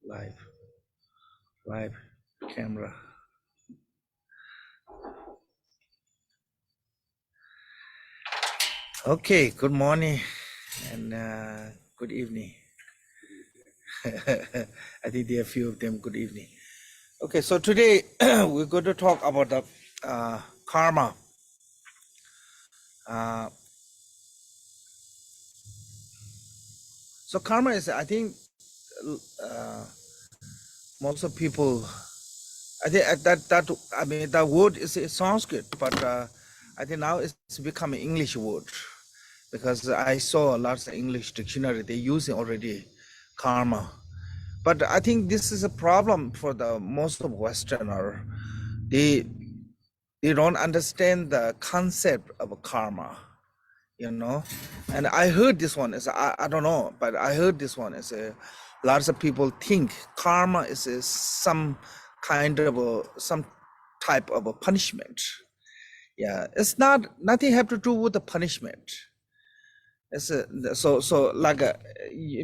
live camera. Okay, good morning and good evening. I think there are a few of them. Good evening. Okay, so today we're going to talk about the karma. So karma is, I think, most of people. I think I mean that word is it sounds good, but I think now it's becoming English word because I saw lots of English dictionary they use already karma. But I think this is a problem for the most of Westerner. They don't understand the concept of karma, you know. And I heard this one is I don't know, but I heard this one is lots of people think karma is some kind of some type of a punishment. Yeah, it's not nothing have to do with the punishment. It's so like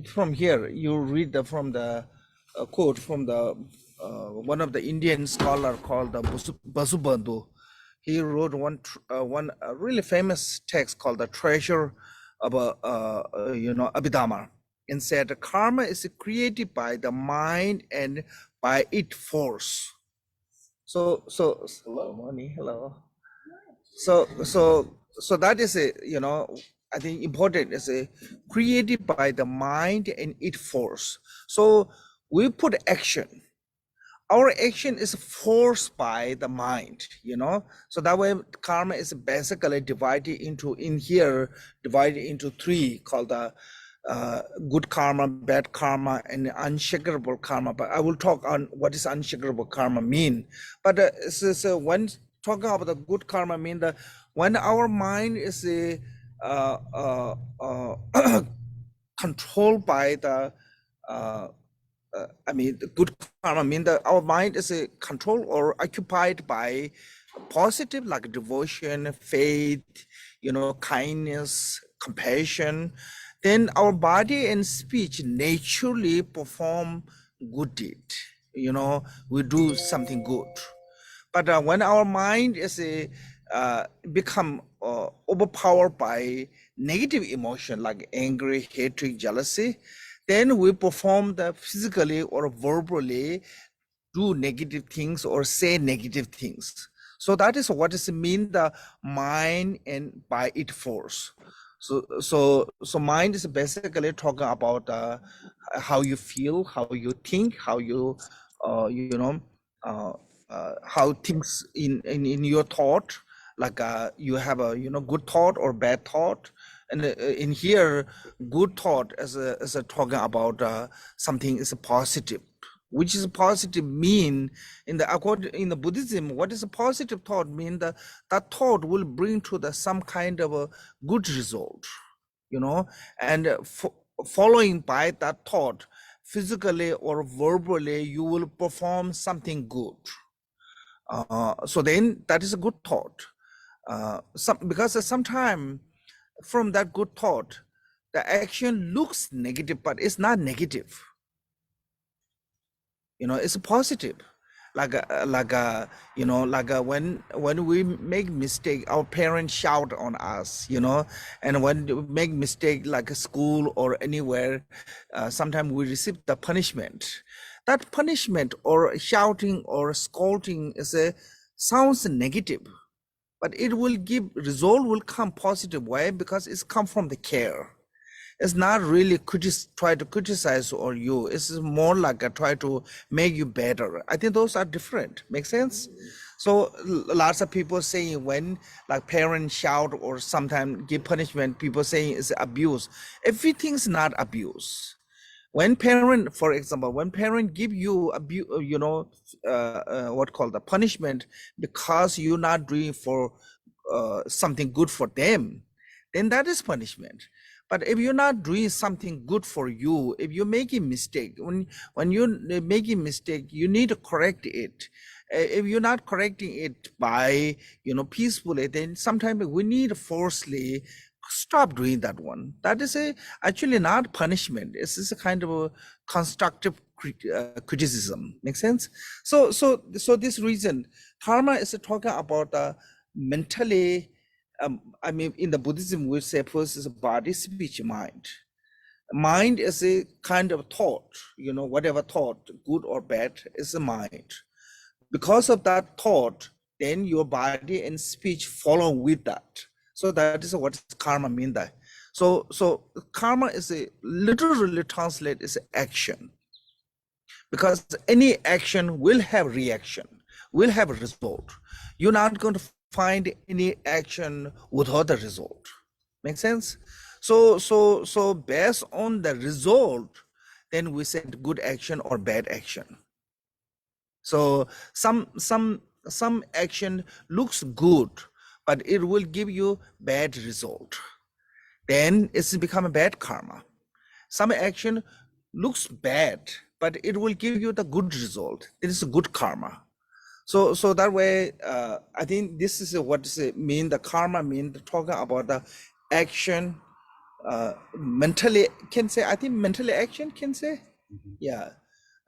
from here you read from the quote from the one of the Indian scholar called the Basubandhu. He wrote one really famous text called the Treasure of Abhidharma, and said karma is created by the mind and by its force. So hello, Moni, hello. So that is I think important is created by the mind and its force. So we put action. Our action is forced by the mind, So that way karma is basically divided into three called the good karma, bad karma, and unshakable karma. But I will talk on what is unshakable karma mean. But when talking about the good karma mean that when our mind is controlled by the the good karma mean that our mind is controlled or occupied by positive like devotion, faith, kindness, compassion, then our body and speech naturally perform good deed. We do something good. But when our mind is become overpowered by negative emotion like anger, hatred, jealousy, then we perform the physically or verbally do negative things or say negative things. So that is what is mean the mind and by its force. So mind is basically talking about how you feel, how you think, how you how things in your thought, like you have a good thought or bad thought. And in here, good thought as a talking about something is a positive, which is a positive mean in the Buddhism. What is a positive thought mean? That thought will bring to the some kind of a good result, and following by that thought, physically or verbally, you will perform something good. So then that is a good thought. Because sometimes from that good thought, the action looks negative, but it's not negative. It's positive. Like when we make mistake, our parents shout on us, and when we make mistake like a school or anywhere, sometimes we receive the punishment. That punishment or shouting or scolding sounds negative, but it will give result will come positive way because it's come from the care. It's not really try to criticize or you. It's more like a try to make you better. I think those are different. Make sense? So lots of people saying when like parents shout or sometimes give punishment, people saying it's abuse. Everything's not abuse. When parent, for example, when parent give you abuse, what called the punishment because you're not doing for something good for them, then that is punishment. But if you're not doing something good for you, if you're making mistake, when you're making mistake, you need to correct it. If you're not correcting it by peacefully, then sometimes we need forcefully stop doing that one. That is actually not punishment. It's a kind of a constructive criticism. Make sense? So this reason, karma is talking about the mentally. I mean, in the Buddhism, we say first is body, speech, mind. Mind is a kind of thought. Whatever thought, good or bad, is a mind. Because of that thought, then your body and speech follow with that. So that is what karma means. That. So karma is literally translate is action, because any action will have reaction, will have a result. You're not going to find any action without a result. Make sense? So based on the result, then we said good action or bad action. So some action looks good, but it will give you bad result. Then it's become a bad karma. Some action looks bad, but it will give you the good result. It is a good karma. So that way, I think this is what does it mean. The karma mean talking about the action. Mentally can say. I think mentally action can say, yeah,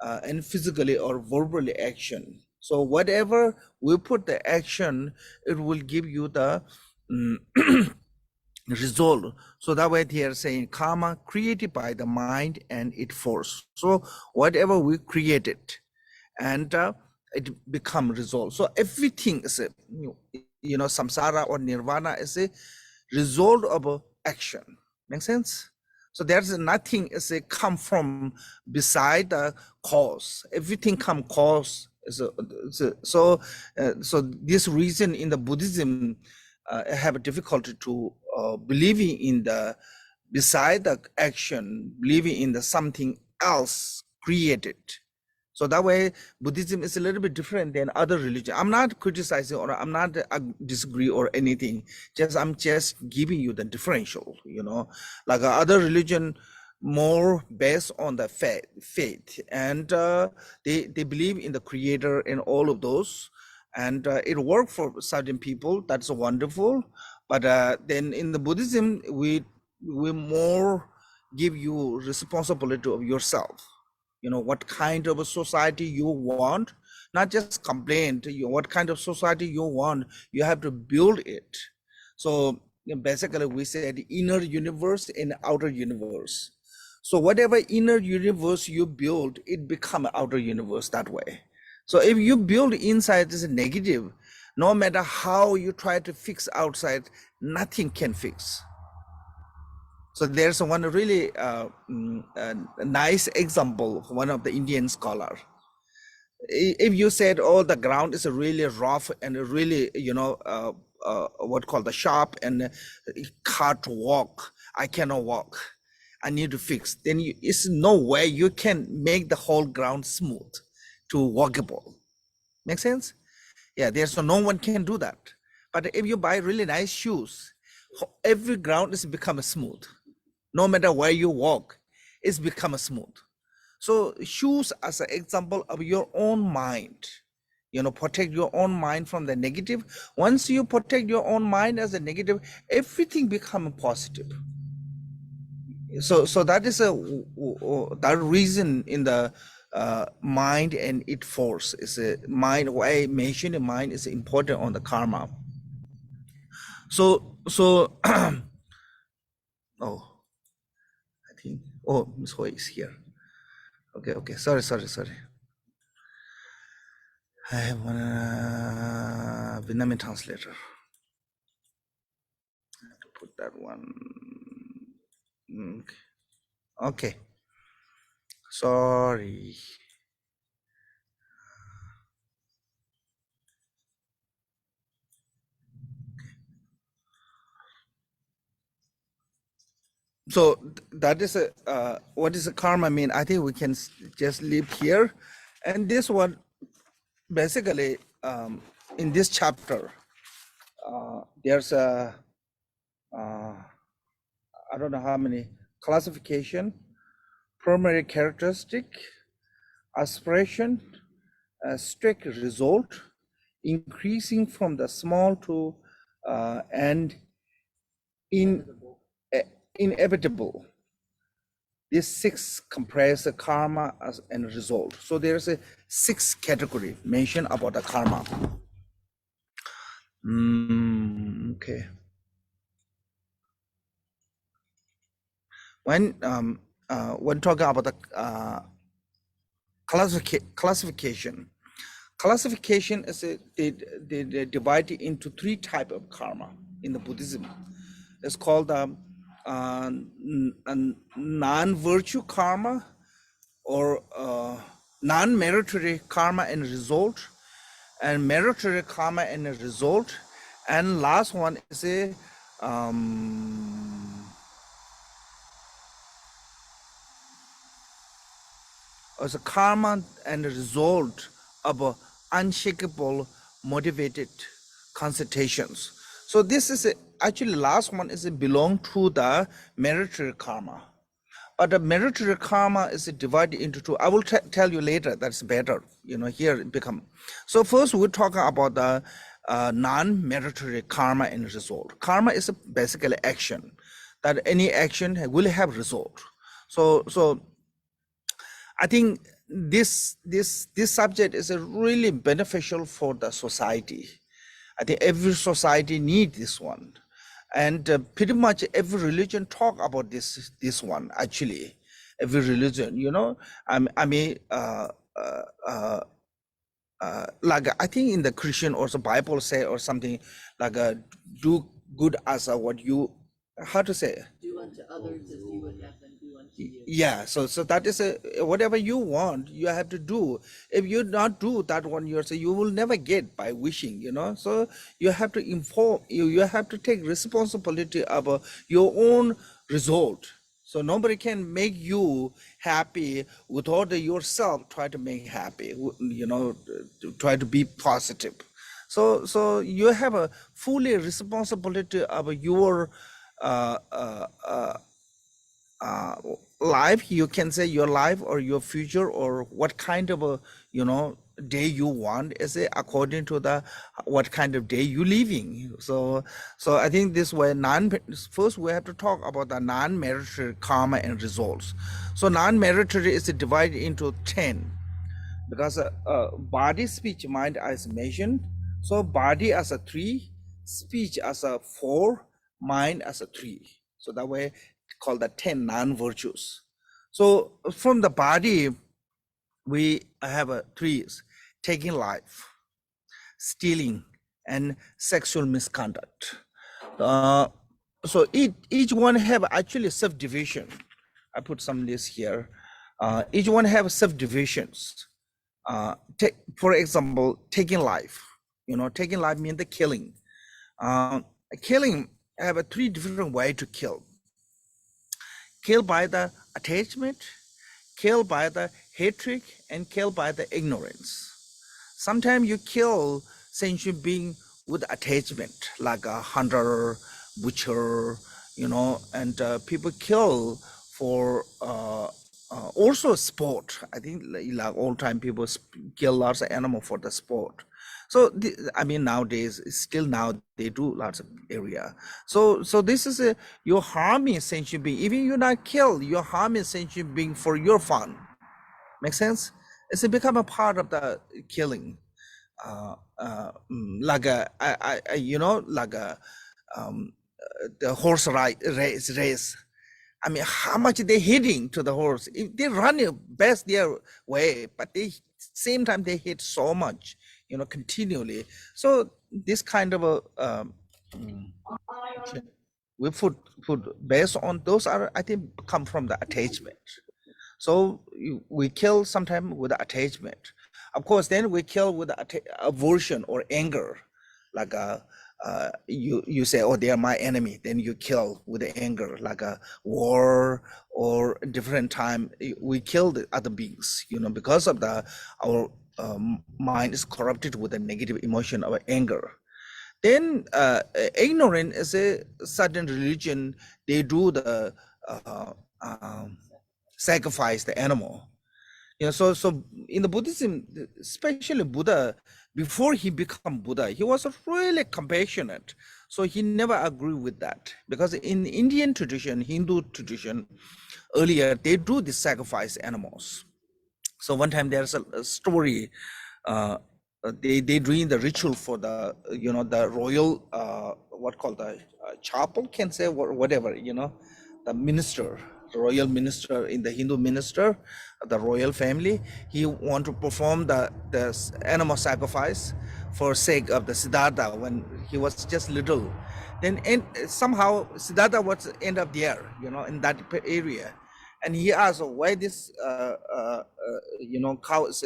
and physically or verbally action. So whatever we put the action, it will give you the result. So that way they are saying karma created by the mind and its force. So whatever we created, and it become result. So everything is a, samsara or nirvana is a result of action. Make sense? So there's nothing is a come from beside the cause. Everything come cause. So this reason in the Buddhism have a difficulty to believing in the beside the action, believing in the something else created. So that way, Buddhism is a little bit different than other religions. I'm not criticizing or I'm not disagree or anything. I'm just giving you the differential. Like other religion, more based on the faith, and they believe in the Creator and all of those, and it worked for certain people. That's wonderful. But then in the Buddhism, we more give you responsibility of yourself. What kind of a society you want, not just complain. What kind of society you want, you have to build it. So basically we said inner universe and outer universe. So whatever inner universe you build, it become outer universe that way. So if you build inside is negative, no matter how you try to fix outside, nothing can fix. So there's one really nice example of one of the Indian scholar. If you said, oh, the ground is really rough and really, what called the sharp and hard to walk, I cannot walk, I need to fix, then it's no way you can make the whole ground smooth to walkable. Make sense? Yeah, there's no one can do that. But if you buy really nice shoes, every ground is become smooth. No matter where you walk, it's become smooth. So shoes as an example of your own mind. Protect your own mind from the negative. Once you protect your own mind as a negative, everything becomes positive. So that is that reason in the mind and its force is a mind. Why I mentioned mind is important on the karma. So oh. Oh, Ms. Hui is here. Okay. Sorry. I have one Vietnamese translator. I have to put that one. Okay. Sorry. So that is what does karma mean? I think we can just leave here. And this one, basically, in this chapter, there's a, I don't know how many classification, primary characteristic, aspiration, strict result, increasing from the small to and inevitable. These six comprise the karma as and result. So there's a six category mentioned about the karma. Okay. When talking about the classification is they divide it into three types of karma in the Buddhism. It's called non-virtue karma, or non-meritocratic karma and result, and meritocratic karma and result, and last one is a as a karma and result of unshakable motivated concentrations. So this is actually last one is belong to the meritocratic karma. But the meritocratic karma is divided into two. I will tell you later. That's better. Here it become. So first we're talking about the non-meritocratic karma and result. Karma is basically action. That any action will have result. So I think this subject is really beneficial for the society. I think every society needs this one. And pretty much every religion talk about this one, actually. Every religion, like I think in the Christian or the Bible say or something like do good as what you, how to say? Do unto others as you would have them do unto you. Yeah, so that is whatever you want, you have to do. If you not do that one, you will never get by wishing, so you have to inform you have to take responsibility of your own result. So nobody can make you happy without yourself try to make happy, to try to be positive. So you have a fully responsibility of your life. You can say your life or your future or what kind of a day you want is it according to the what kind of day you living. So I think this way first we have to talk about the non-meritocratic karma and results. So non-meritocratic is divided into 10, because body, speech, mind as mentioned. So body as a 3, speech as a 4, mind as a 3. So that way called the 10 non-virtues. So from the body we have 3: taking life, stealing, and sexual misconduct. So each one have actually subdivision. I put some list here. Each one have subdivisions. For example, taking life. Taking life means the killing. Killing have 3 different ways to kill. Kill by the attachment, kill by the hatred, and kill by the ignorance. Sometimes you kill sentient being with attachment, like a hunter, butcher, and people kill for also sport. I think like old time people kill lots of animal for the sport. So I mean nowadays still now they do lots of area. So this is you're harming sentient being. Even you're not killed, you're harming sentient being for your fun. Make sense? It's become a part of the killing. Like the horse race. I mean, how much they hitting to the horse? If they run best their way, but they same time they hit so much, continually. So this kind of a we put based on those are, I think, come from the attachment. So we kill sometimes with attachment. Of course, then we kill with aversion or anger, like you say, oh, they are my enemy. Then you kill with the anger, like a war or different time. We kill the other beings, because of our mind is corrupted with a negative emotion of anger. Then ignorant is a certain religion. They do the sacrifice the animal. So in the Buddhism, especially Buddha, before he become Buddha, he was really compassionate. So he never agreed with that, because in Indian tradition, Hindu tradition, earlier, they do the sacrifice animals. So one time there's a story, they doing the ritual for the, the royal, what called the chapel, can say, whatever, the minister, the royal minister in the Hindu minister, the royal family, he want to perform the animal sacrifice for sake of the Siddhartha when he was just little. Then somehow Siddhartha was end up there, in that area. And he asked why this, cow is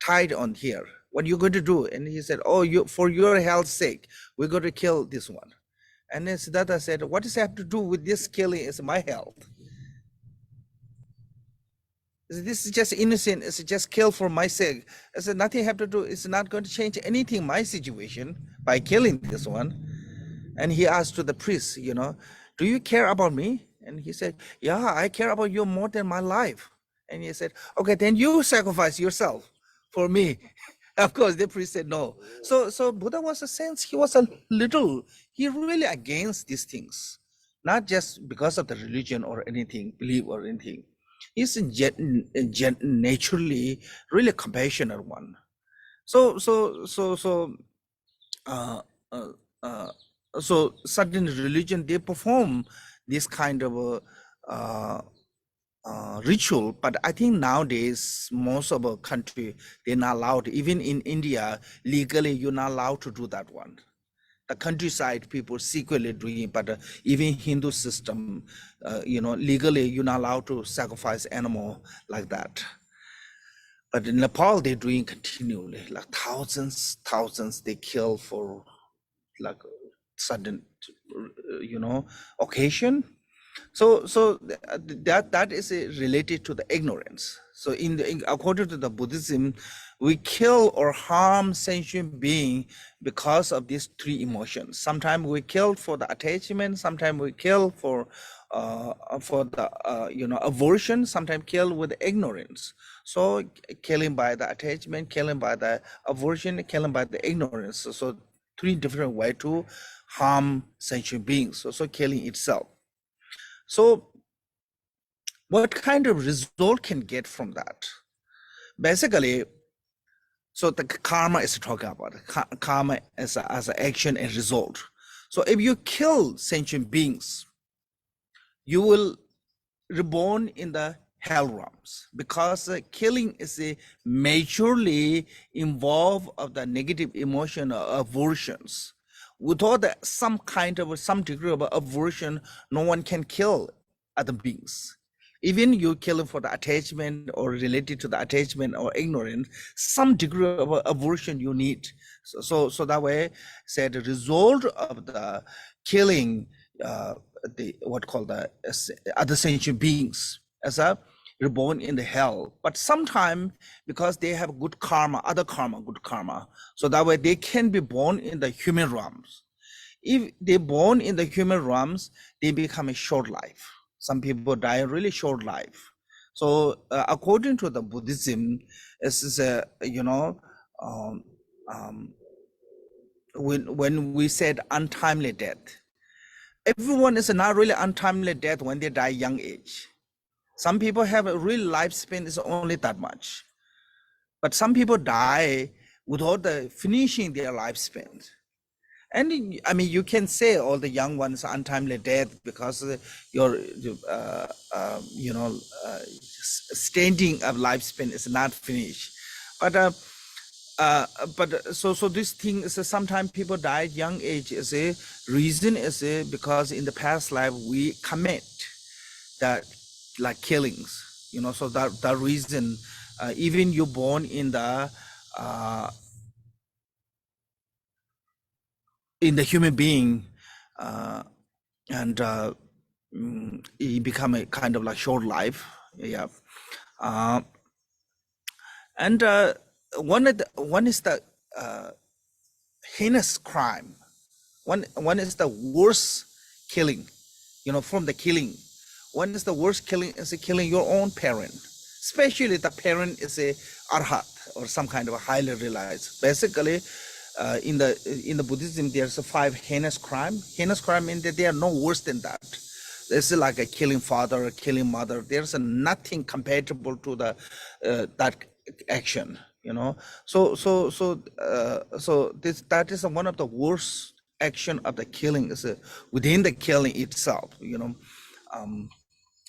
tied on here. What are you going to do? And he said, oh, for your health's sake, we're going to kill this one. And then Siddhartha said, what does it have to do with this killing? Is my health. This is just innocent. It's just kill for my sake. I said, nothing have to do. It's not going to change anything, my situation, by killing this one. And he asked to the priest, do you care about me? And he said, yeah, I care about you more than my life. And he said, okay, then you sacrifice yourself for me. Of course, the priest said no. So Buddha was a sense, he was he really against these things, not just because of the religion or anything, belief or anything. He's naturally really compassionate one. So certain religion, they perform this kind of ritual, but I think nowadays most of our country, they're not allowed. Even in India, legally you're not allowed to do that one. The countryside people secretly doing, but even Hindu system, legally you're not allowed to sacrifice animal like that. But in Nepal, they're doing continually, like thousands they kill for like sudden, occasion. So that is related to the ignorance. So according to the Buddhism, we kill or harm sentient being because of these three emotions. Sometimes we kill for the attachment, sometimes we kill for the aversion, sometimes kill with ignorance. So killing by the attachment, killing by the aversion, killing by the ignorance. So three different ways to harm sentient beings. So killing itself. So what kind of result can get from that? Basically, so the karma is talking about karma as an action and result. So if you kill sentient beings, you will reborn in the hell realms, because killing is a majorly involved of the negative emotion or aversions. Without some degree of aversion, no one can kill other beings. Even you kill for the attachment or related to the attachment or ignorance, some degree of aversion you need. So that way, say the result of the killing, the other sentient beings as a reborn in the hell. But sometimes because they have good karma, good karma, so that way they can be born in the human realms. If they born in the human realms, they become a short life. Some people die a really short life. So according to the Buddhism, this is when we said untimely death, everyone is not really untimely death when they die young age. Some people have a real lifespan is only that much, but some people die without finishing their lifespan. And I mean, you can say all the young ones are untimely death because your standing of lifespan is not finished. But so this thing is sometimes people die at young age. Is a reason because in the past life we commit that like killings, so that reason, even you born in the human being, and he become a kind of like short life. Yeah. And one is the heinous crime. One is the worst killing, from the killing. One is the worst killing is killing your own parent, especially the parent is a arhat or some kind of a highly realized. Basically, in the Buddhism, there's 5 heinous crime. Heinous crime means that they are no worse than that. This is like a killing father, killing mother. There's nothing compatible to the that action, you know. So this that is one of the worst action of the killing is within the killing itself, you know.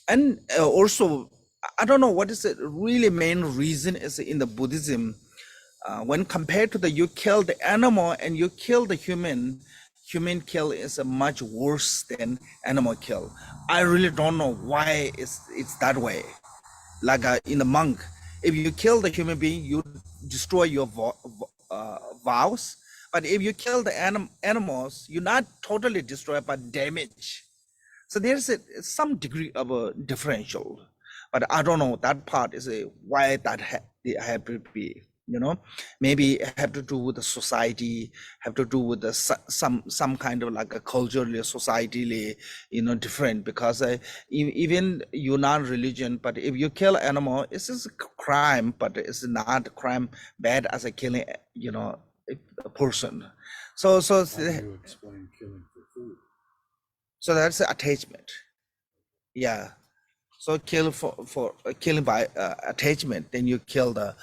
And also, I don't know what is the really main reason is in the Buddhism. When compared to the you kill the animal and you kill the human kill is a much worse than animal kill. I really don't know why it's that way. Like in the monk, if you kill the human being, you destroy your vows. But if you kill the animals, you not totally destroy but damage. So there's some degree of a differential, but I don't know that part is why that have to be, you know. Maybe it have to do with the society, have to do with the some kind of like a culturally, societally, you know, different. Because even you're non-religion, but if you kill animal, it's just a crime, but it's not a crime bad as a killing, you know, a person. So How do you explain killing for food? so that's attachment. Yeah. So kill for killing by attachment, then you kill the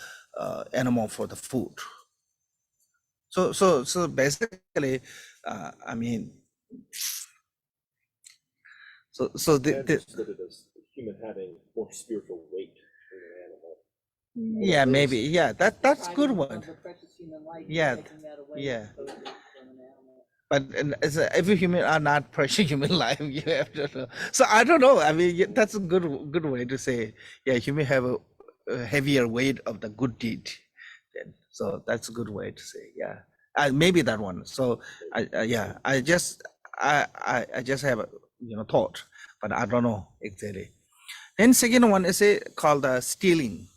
animal for the food. So basically, I mean, so I the understood it as the human having more spiritual weight than an animal. yeah, maybe, yeah, that's good Depriving one. of the precious human life, Yeah, taking that away yeah. from an animal. But it's every human are not precious human life. You have to know. So I don't know. I mean, that's a good way to say. Yeah, human have a heavier weight of the good deed. Then, so that's a good way to say. Yeah, maybe that one. So yeah, I just have a thought, but I don't know exactly. Then second one is called stealing.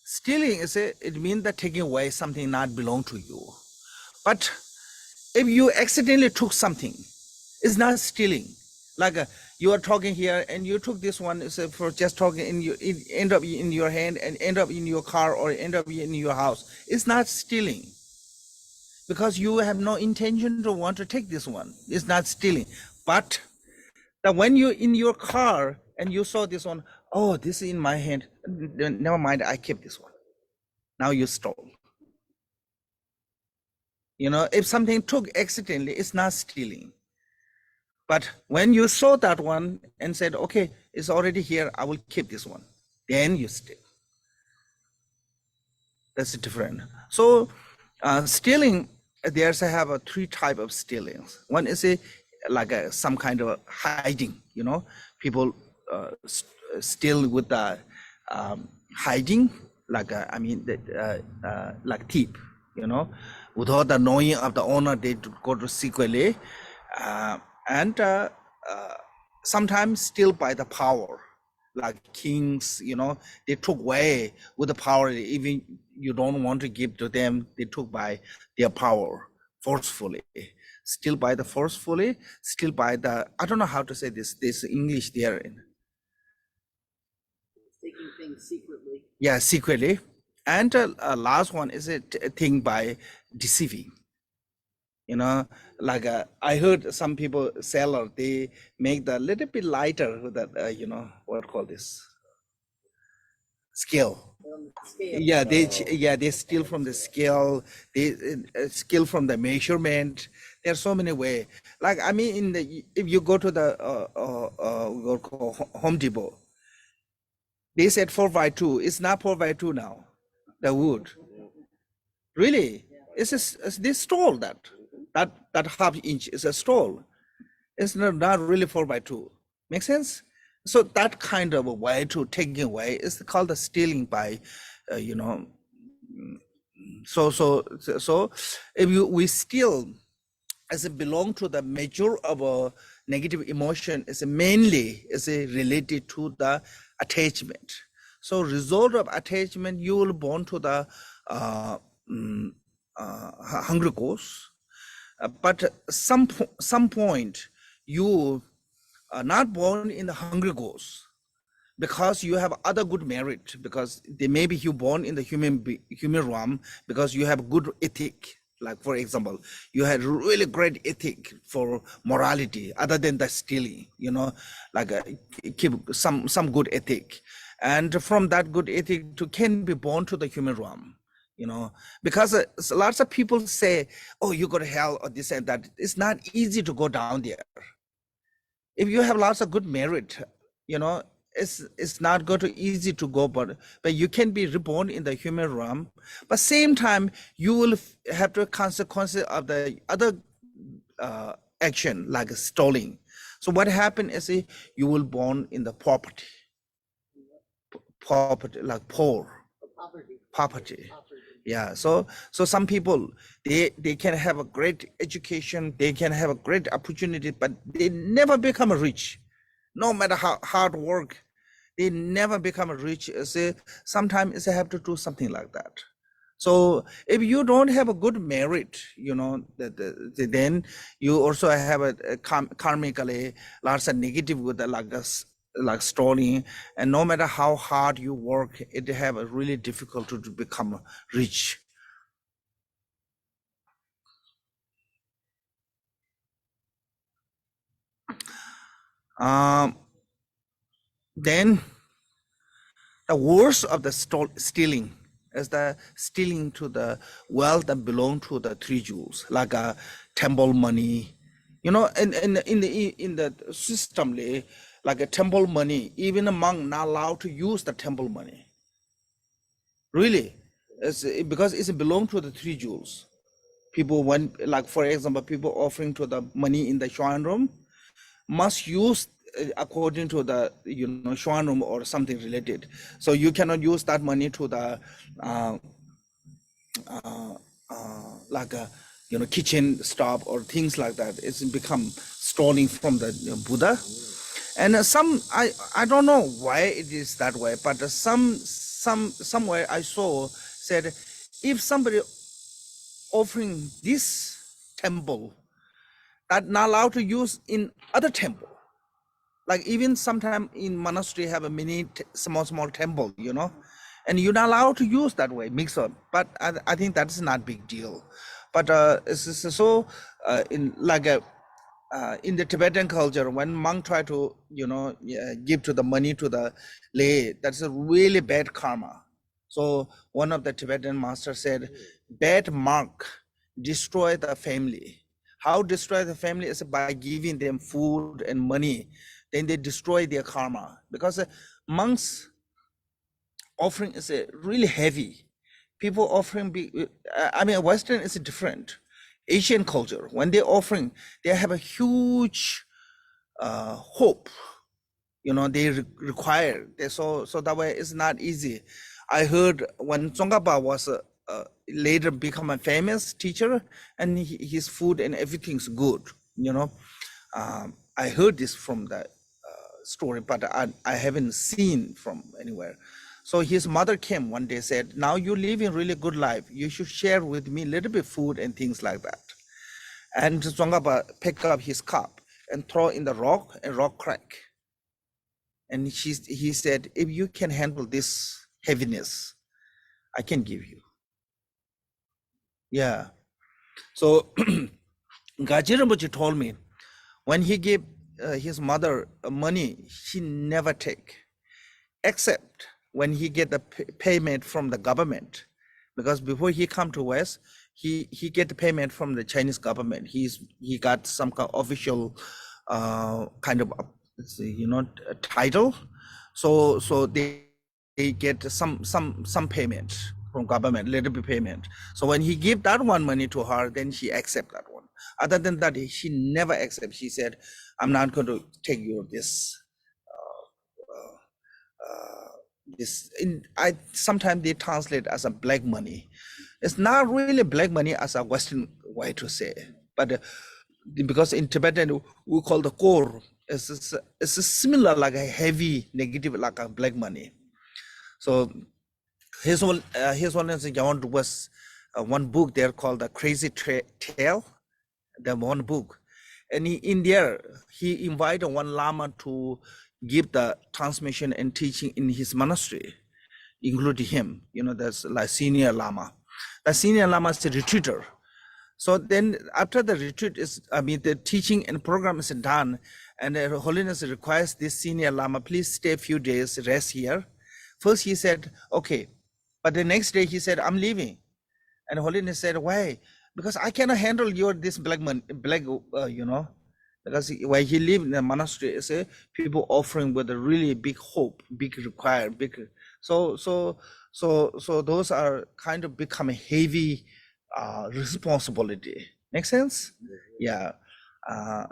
Stealing is it means that taking away something not belong to you. But if you accidentally took something, it's not stealing. Like you are talking here and you took this one for just talking, and it end up in your hand and end up in your car or end up in your house. It's not stealing because you have no intention to want to take this one. It's not stealing. But that when you're in your car and you saw this one, oh, this is in my hand. Never mind, I kept this one. Now you stole. You know, if something took accidentally, it's not stealing. But when you saw that one and said, okay, it's already here, I will keep this one, then you steal. That's different. So stealing, there's have a three type of stealings. One is like some kind of hiding, you know, people steal with the hiding, like I mean, like thief, you know, without the knowing of the owner, they go to secretly, and sometimes steal by the power, like kings, you know, they took away with the power, even you don't want to give to them, they took by their power forcefully, still by the forcefully, still by the, I don't know how to say this English there. Taking things secretly. Yeah, secretly. And last one is a thing by deceiving. You know, like I heard some people seller, they make the little bit lighter with that, you know, what call this? Scale. Scale. Yeah, they steal from the scale, they steal from the measurement. There's so many ways. Like I mean, in the if you go to the what call Home Depot, they said 4x2. It's not 4x2 now. The wood. Really? It's just, they stole that. That half inch is a stole. It's not really 4x2. Make sense? So that kind of a way to taking away is called the stealing by, you know. So if we steal, as it belong to the measure of a negative emotion, is mainly related to the attachment. So result of attachment, you will born to the hungry ghost. But some point you are not born in the hungry ghost because you have other good merit, because they maybe you born in the human realm because you have good ethic, Like for example, you had really great ethic for morality, other than the stealing. Like keep some good ethic, and from that good ethic to can be born to the human realm. Because lots of people say, "Oh, you go to hell," or this and that. It's not easy to go down there. If you have lots of good merit, it's not going to easy to go, but you can be reborn in the human realm. But same time, you will have the consequences of the other action, like stealing. So what happened is you will born in the property, like poor poverty. Yeah, so some people, they can have a great education, they can have a great opportunity, but they never become rich. No matter how hard work, they never become rich. Sometimes they have to do something like that. So if you don't have a good merit, then you also have a karmically lots of negative with the like stealing, and no matter how hard you work, it have a really difficult to become rich. Then the worst of the stealing is the stealing to the wealth that belong to the three jewels, like a temple money. In the system, like a temple money, even a monk not allowed to use the temple money. Really, because it belong to the three jewels. People, when, like for example, people offering to the money in the shrine room must use according to the shrine room or something related. So you cannot use that money to the like a kitchen stop or things like that. It's become stealing from the Buddha. And some, I don't know why it is that way, but somewhere I saw said, if somebody offering this temple that not allowed to use in other temple, like even sometime in monastery have a mini small temple, and you're not allowed to use that way, mix up. But I think that's not big deal. But so in like a in the Tibetan culture, when monk try to give to the money to the lay, that's a really bad karma. So one of the Tibetan masters said, bad monk destroy the family. How destroy the family is by giving them food and money. Then they destroy their karma, because monks offering is really heavy. People offering, Western is different. Asian culture, when they're offering, they have a huge hope, they require. So that way it's not easy. I heard when Tsongkhapa was later become a famous teacher, and his food and everything's good, I heard this from the story, but I haven't seen from anywhere. So his mother came one day, said, now you live in really good life, you should share with me a little bit food and things like that. And Tsongkhapa picked up his cup and throw in the rock, and rock crack. And he said, if you can handle this heaviness, I can give you. Yeah. So Gaji Rinpoche told me, when he gave his mother money, she never take, except when he get the payment from the government. Because before he come to West, he get the payment from the Chinese government. He got some kind of official kind of title. So they get some payment from government, little bit payment. So when he give that one money to her, then she accept that one. Other than that, she never accept. She said, I'm not going to take you this. Sometimes they translate as a black money. It's not really black money as a Western way to say, but because in Tibetan we call the kor. It's similar, like a heavy negative, like a black money. So his one was one book there called The Crazy Tale, the one book. And in there, he invited one Lama to give the transmission and teaching in his monastery, including him. That's like senior Lama. The senior Lama is a retreater. So then after the retreat is, the teaching and program is done, and Her Holiness requires this senior Lama, please stay a few days, rest here. First he said, okay. But the next day he said, I'm leaving. And Holiness said, why? Because I cannot handle this black man, because where he lived in the monastery, is people offering with a really big hope, big require, big. So those are kind of become a heavy responsibility. Make sense? Yeah.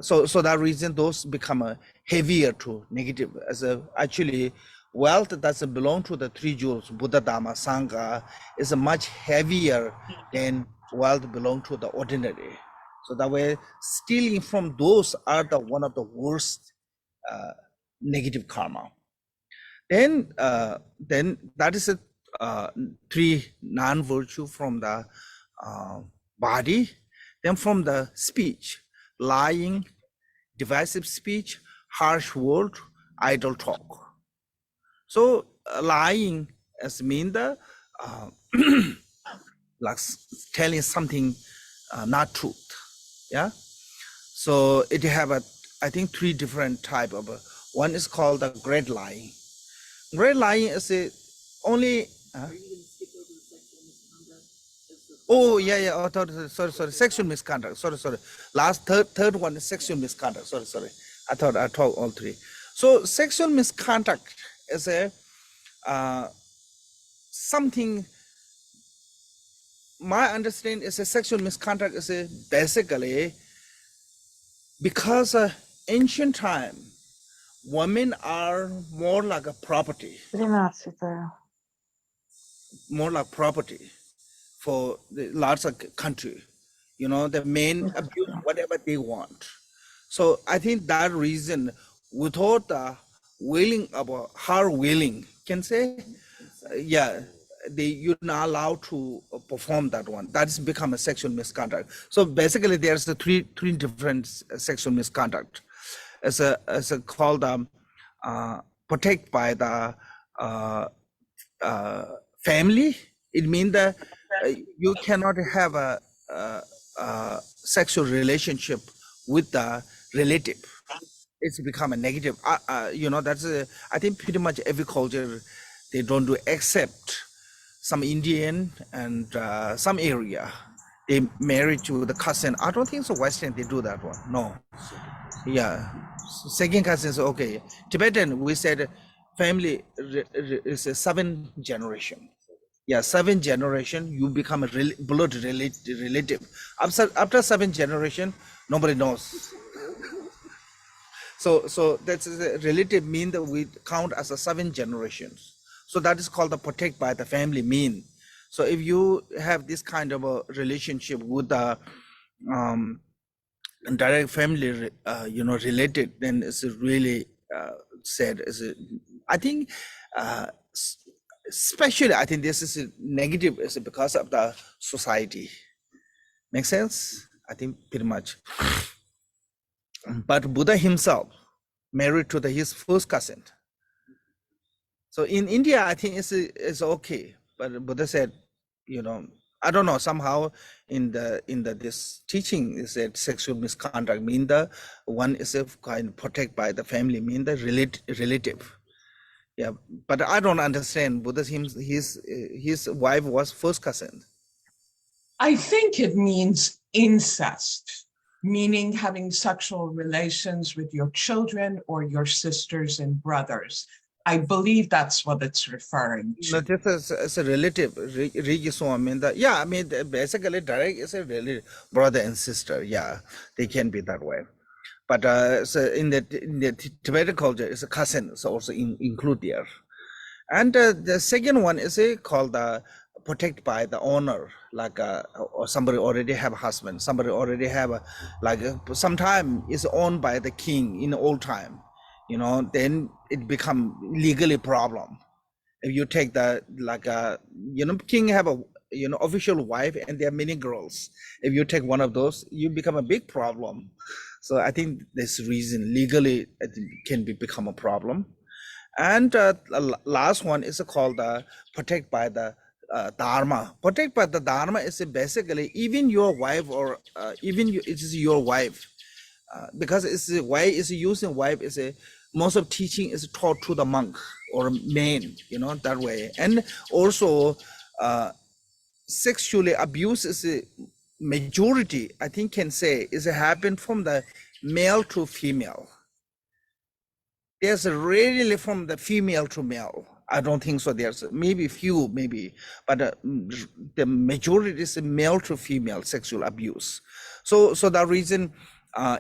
So that reason those become a heavier to negative as a actually wealth that doesn't belong to the three jewels, Buddha, Dharma, Sangha, is a much heavier than wealth belong to the ordinary. So that way, stealing from those are the one of the worst negative karma. Then that is a three non-virtue from the body. Then from the speech, lying, divisive speech, harsh word, idle talk. So lying as mean the like telling something not truth. Yeah. So it have I think three different type of. One is called the great lying. Great lying is only. Are you going to skip over the sexual misconduct? Oh yeah. Oh, sorry. Sexual misconduct. Sorry. Last third one is sexual misconduct. Sorry. I thought I talked all three. So sexual misconduct is something. My understanding is a sexual misconduct is basically because ancient time, women are more like a property. 13. More like property for the larger country. The men abuse whatever they want. So I think that reason, without the willing about her willing, can say, you're not allowed to perform that one. That's become a sexual misconduct. So basically, there's the three different sexual misconduct. As a called protect by the family. It means that you cannot have a sexual relationship with the relative. It's become a negative. That's I think pretty much every culture they don't do, except some Indian and some area they marry to the cousin. I don't think so. Western they do that one. No. Yeah. Second cousin is okay. Tibetan we said family is a 7 generation. Yeah, 7 generation you become a blood relative. After 7 generation, nobody knows. So that's a relative mean that we count as a 7 generations. So that is called the protect by the family mean. So if you have this kind of a relationship with the direct family, related, then it's really sad. I think, especially I think this is negative is because of the society. Make sense? I think pretty much. But Buddha himself married to his first cousin. So in India, I think it's okay. But Buddha said, I don't know, somehow in this teaching is that sexual misconduct mean the one is a kind of protect by the family, mean the relative. Yeah, but I don't understand. Buddha his wife was first cousin. I think it means incest, meaning having sexual relations with your children or your sisters and brothers. I believe that's what it's referring to. No, this is a relative. Basically direct is a relative, brother and sister. Yeah, they can be that way. But so in the Tibetan culture, it's a cousin, so also include there. And the second one is called protect by the owner, like or somebody already have a husband, somebody already have sometime is owned by the king in the old time. Then it become legally problem. If you take king have a official wife and there are many girls. If you take one of those, you become a big problem. So I think this reason legally it can become a problem. And last one is called protect by the dharma. Protect by the dharma is basically even your wife or even you, it is your wife, because it's why is using wife is a most of teaching is taught to the monk or man, that way. And also sexually abuse is a majority, I think can say, is happen from the male to female. There's rarely from the female to male. I don't think so. There's maybe few, maybe, but the majority is male to female sexual abuse. So that reason,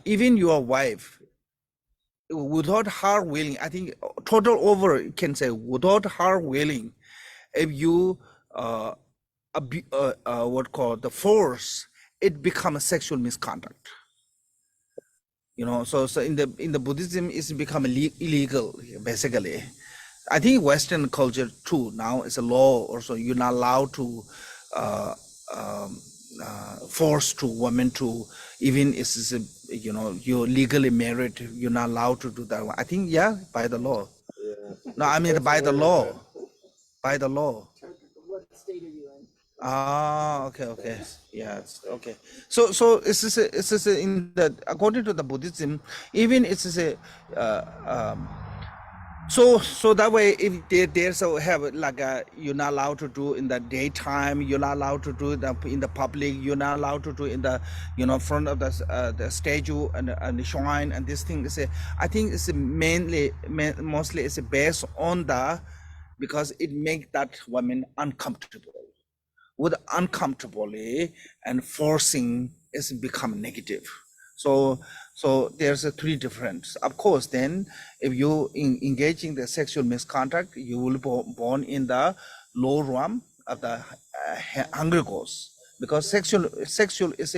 even your wife, without her willing, I think total over can say without her willing, if you what called the force, it becomes sexual misconduct. So in the Buddhism, it's become illegal basically. I think Western culture too now is a law also. You're not allowed to force to women to, even if it's you're legally married, you're not allowed to do that. I think by the law. Yeah. No, I mean by the law. By the law. What state are you in? Ah, okay. Yeah, okay. So it's just in the, according to the Buddhism, even it's a so that way, if there's a have like you're not allowed to do in the daytime, you're not allowed to do it in the public, you're not allowed to do in the front of the statue and the shrine, and this thing is I think it's mostly it's based on because it makes that woman uncomfortable. With uncomfortably and forcing is become negative. So there's a three difference. Of course, then if you engage in the sexual misconduct, you will be born in the low realm of the hungry ghost, because sexual is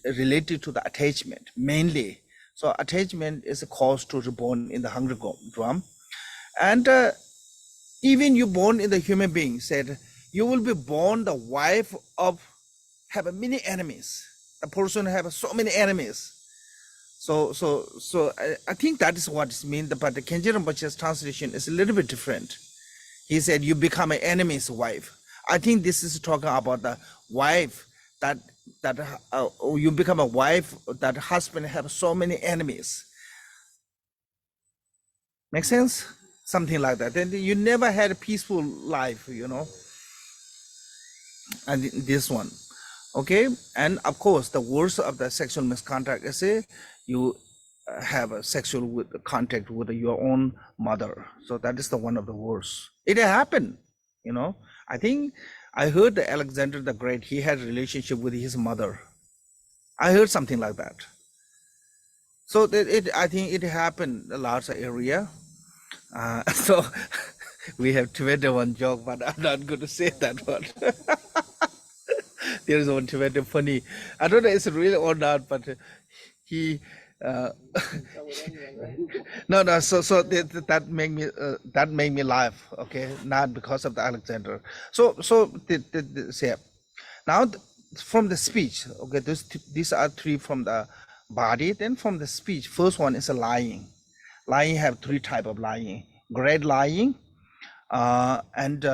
related to the attachment mainly. So attachment is a cause to be born in the hungry realm. And even you born in the human being, said you will be born the wife of have many enemies. A person have so many enemies. So I think that is what it means. But the Khenji Rinpoche's translation is a little bit different. He said you become an enemy's wife. I think this is talking about the wife that you become a wife that husband have so many enemies. Make sense? Something like that. Then you never had a peaceful life, And this one, okay. And of course, the worst of the sexual misconduct is you have a sexual contact with your own mother. So that is the one of the worst. It happened, I think I heard that Alexander the Great, he had a relationship with his mother. I heard something like that. So I think it happened a large area. So we have Tibetan one joke, but I'm not going to say that one. There is one Tibetan funny. I don't know if it's real or not, but he no. So that made me laugh. Okay, not because of the Alexander. So say now from the speech. Okay, these are three from the body. Then from the speech, first one is a lying. Lying have three type of lying: great lying, and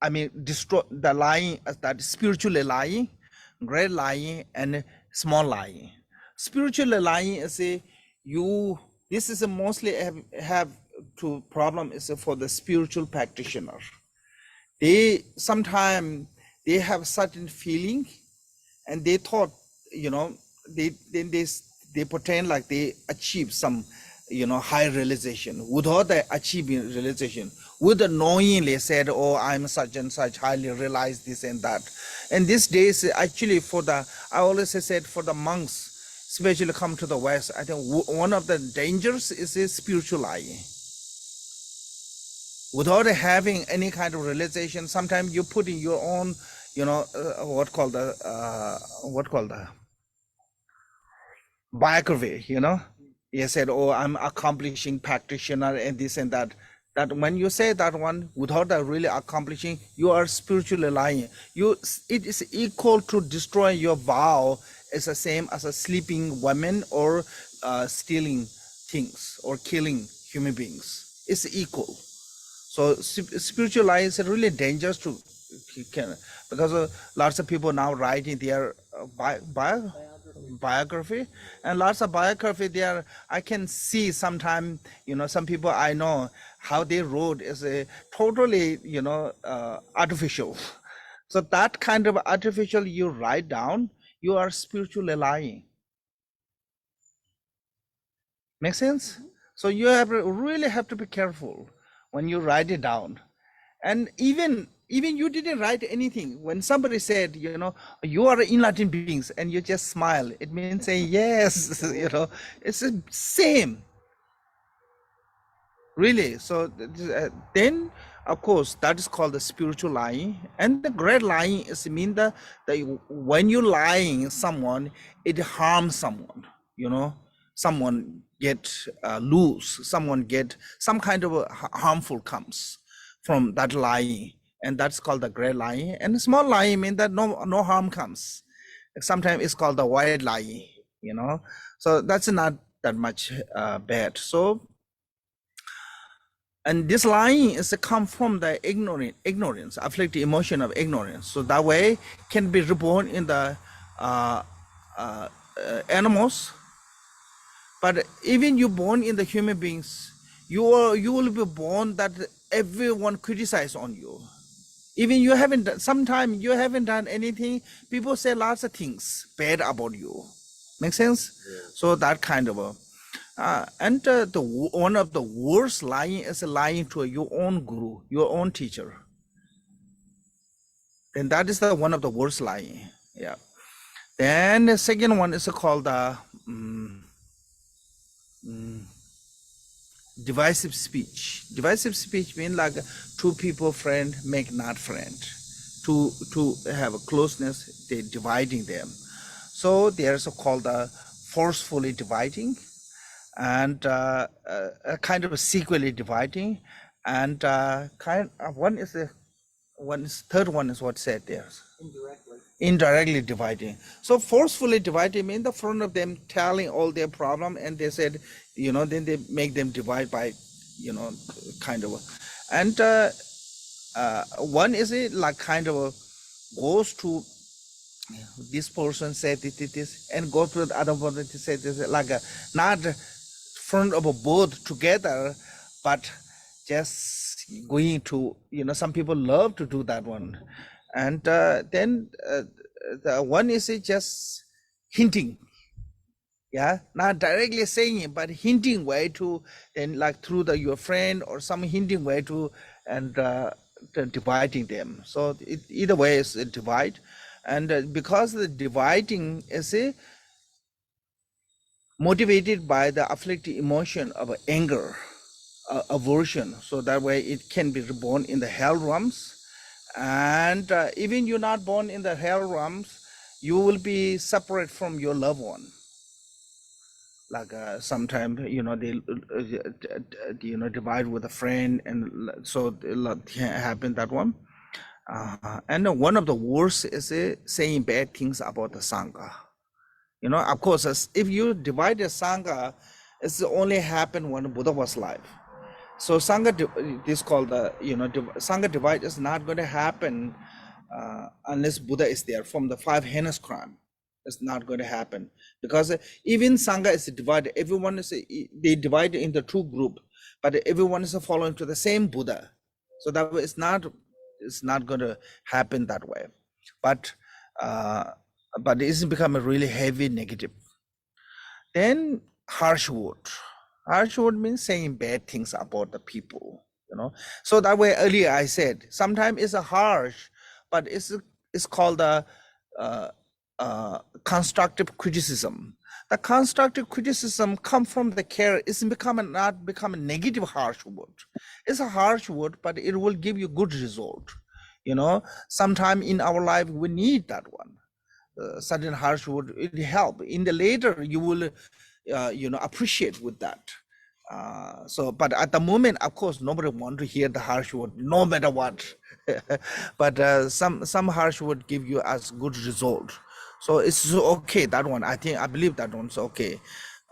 I mean destroy the lying, that spiritually lying, great lying, and small lying. Spiritually lying is this is mostly have to problem is for the spiritual practitioner. They sometimes they have certain feeling, and they thought they pretend like they achieve some high realization. Without the achieving realization, with the knowingly said, oh, I'm such and such, highly realized this and that. And these days actually I always said for the monks, especially come to the West, I think one of the dangers is a spiritual lying. Without having any kind of realization, sometimes you put in your own what called the biography, you said, oh, I'm accomplishing practitioner and this and that. That when you say that one without really accomplishing, you are spiritually lying. It is equal to destroy your vow. It's the same as a sleeping woman or stealing things or killing human beings. It's equal. So spiritual lie is really dangerous to can, because lots of people now writing their biography, and lots of biography there. I can see sometime, some people I know how they wrote is a totally, artificial. So that kind of artificial you write down, you are spiritually lying. Make sense? So you really have to be careful when you write it down. And even you didn't write anything. When somebody said, you are enlightened beings, and you just smile, it means saying yes. It's the same. Really. So then, of course, that is called the spiritual lying. And the great lying is mean that when you lying someone, it harms someone. Someone get loose, someone get some kind of harmful comes from that lying, and that's called the great lying. And the small lying means that no harm comes. Sometimes it's called the white lying. So that's not that much bad. So, and this lying is come from the ignorance, afflicted emotion of ignorance. So that way can be reborn in the animals. But even you born in the human beings, you will be born that everyone criticize on you. Even you haven't, sometimes you haven't done anything, people say lots of things bad about you. Make sense? Yeah. So that kind of one of the worst lying is lying to your own guru, your own teacher. And that is one of the worst lying. Yeah. Then the second one is called the divisive speech. Divisive speech means like two people friend make not friend. To have a closeness, they dividing them. So there's called forcefully dividing, and a kind of secretly dividing, and third one is what said there. Indirectly dividing. So forcefully dividing means the front of them telling all their problem, and they said, then they make them divide by, kind of. And one is like kind of goes to this person said this, and go to the other person to say this, like not front of both together, but just going to, some people love to do that one. And then the one is just hinting, not directly saying it, but hinting way to, then like through your friend or some hinting way to, and dividing them. So either way is a divide, and because the dividing is motivated by the afflicted emotion of anger, aversion, so that way it can be reborn in the hell realms. And even you're not born in the hell realms, you will be separate from your loved one. Like sometimes, they, divide with a friend, and so it happen that one. And one of the worst is saying bad things about the Sangha. Of course, if you divide the Sangha, it's only happened when Buddha was alive. So Sangha, this called the, Sangha divide is not going to happen unless Buddha is there. From the 5 heinous crime, it's not going to happen, because even Sangha is divided. Everyone is, they divide into 2 groups, but everyone is following to the same Buddha. So that way it's not going to happen that way. But it's become a really heavy negative. Then harsh word. Harsh word means saying bad things about the people, So that way earlier I said, sometimes it's a harsh, but it's called a constructive criticism. The constructive criticism come from the care. It's not become a negative harsh word. It's a harsh word, but it will give you good result. Sometime in our life we need that one. Sudden harsh word, it help. In the later you will appreciate with that. But at the moment, of course, nobody want to hear the harsh word, no matter what. But some harsh word give you as good result. So it's okay, that one. I believe that one's okay.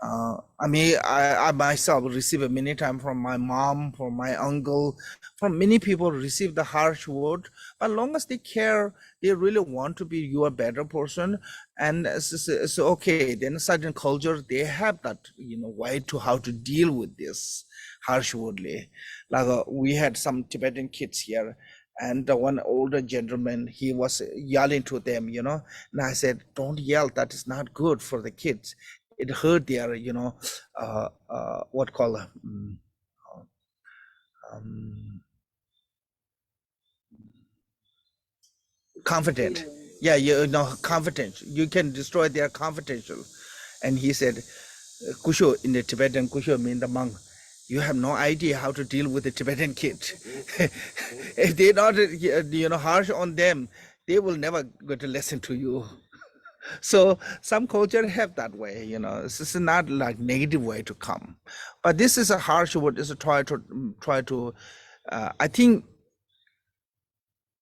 I mean, I myself receive it many times from my mom, from my uncle, from many people receive the harsh word. But long as they care, they really want to be you a better person, and it's okay. Then certain culture they have that way to how to deal with this harsh wordly. Like we had some Tibetan kids here, and the one older gentleman he was yelling to them, and I said, "Don't yell. That is not good for the kids. It hurt their what call um, confident. Yeah, confidence. You can destroy their confidential." And he said, kusho in the Tibetan, kusho mean the monk, you have no idea how to deal with the Tibetan kid. If they're not harsh on them, they will never go to listen to you. So some culture have that way, this is not like negative way to come, but this is a harsh word, is to try to I think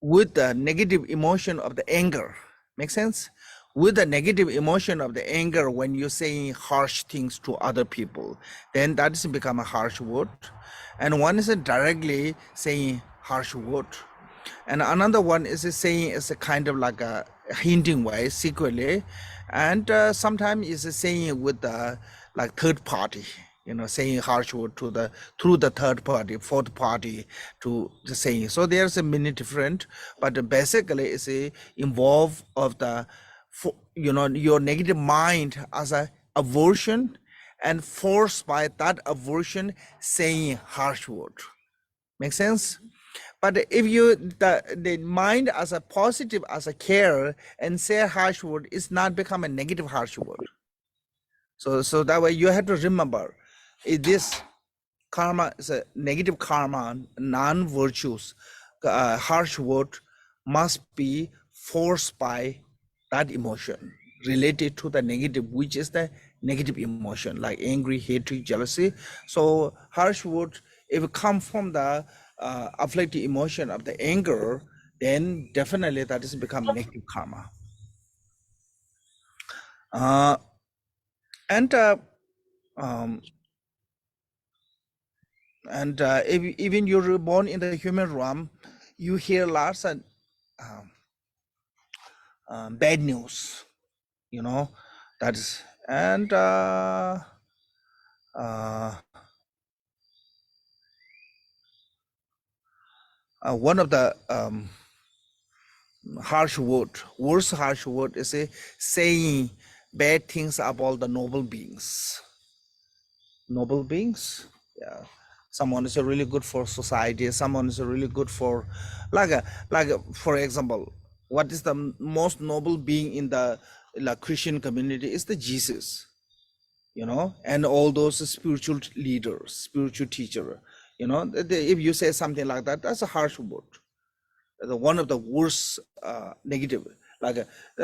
with the negative emotion of the anger, make sense, with the negative emotion of the anger, when you're saying harsh things to other people, then that is become a harsh word. And one is directly saying harsh word, and another one is saying is a kind of like a hinting way secretly, and sometimes is saying with the like third party, saying harsh word to the through the third party, fourth party to the saying. So there's a many different, but basically it's a involve of the your negative mind as a aversion, and forced by that aversion saying harsh word. Make sense? But if you the mind as a positive, as a care, and say a harsh word, it's not become a negative harsh word. So that way you have to remember, this karma is a negative karma, non-virtuous, harsh word must be forced by that emotion related to the negative, which is the negative emotion like angry, hatred, jealousy. So harsh word, if it come from the afflicted emotion of the anger, then definitely that is become negative karma. uh, and um, if, even you're born in the human realm, you hear lots of um, bad news, that is. And one of the harsh word, worst harsh word is saying bad things about the noble beings. Noble beings, yeah. Someone is really good for society, someone is really good for for example, what is the most noble being in the Christian community is the Jesus, and all those spiritual leaders, spiritual teacher, if you say something like that, that's a harsh word, one of the worst negative,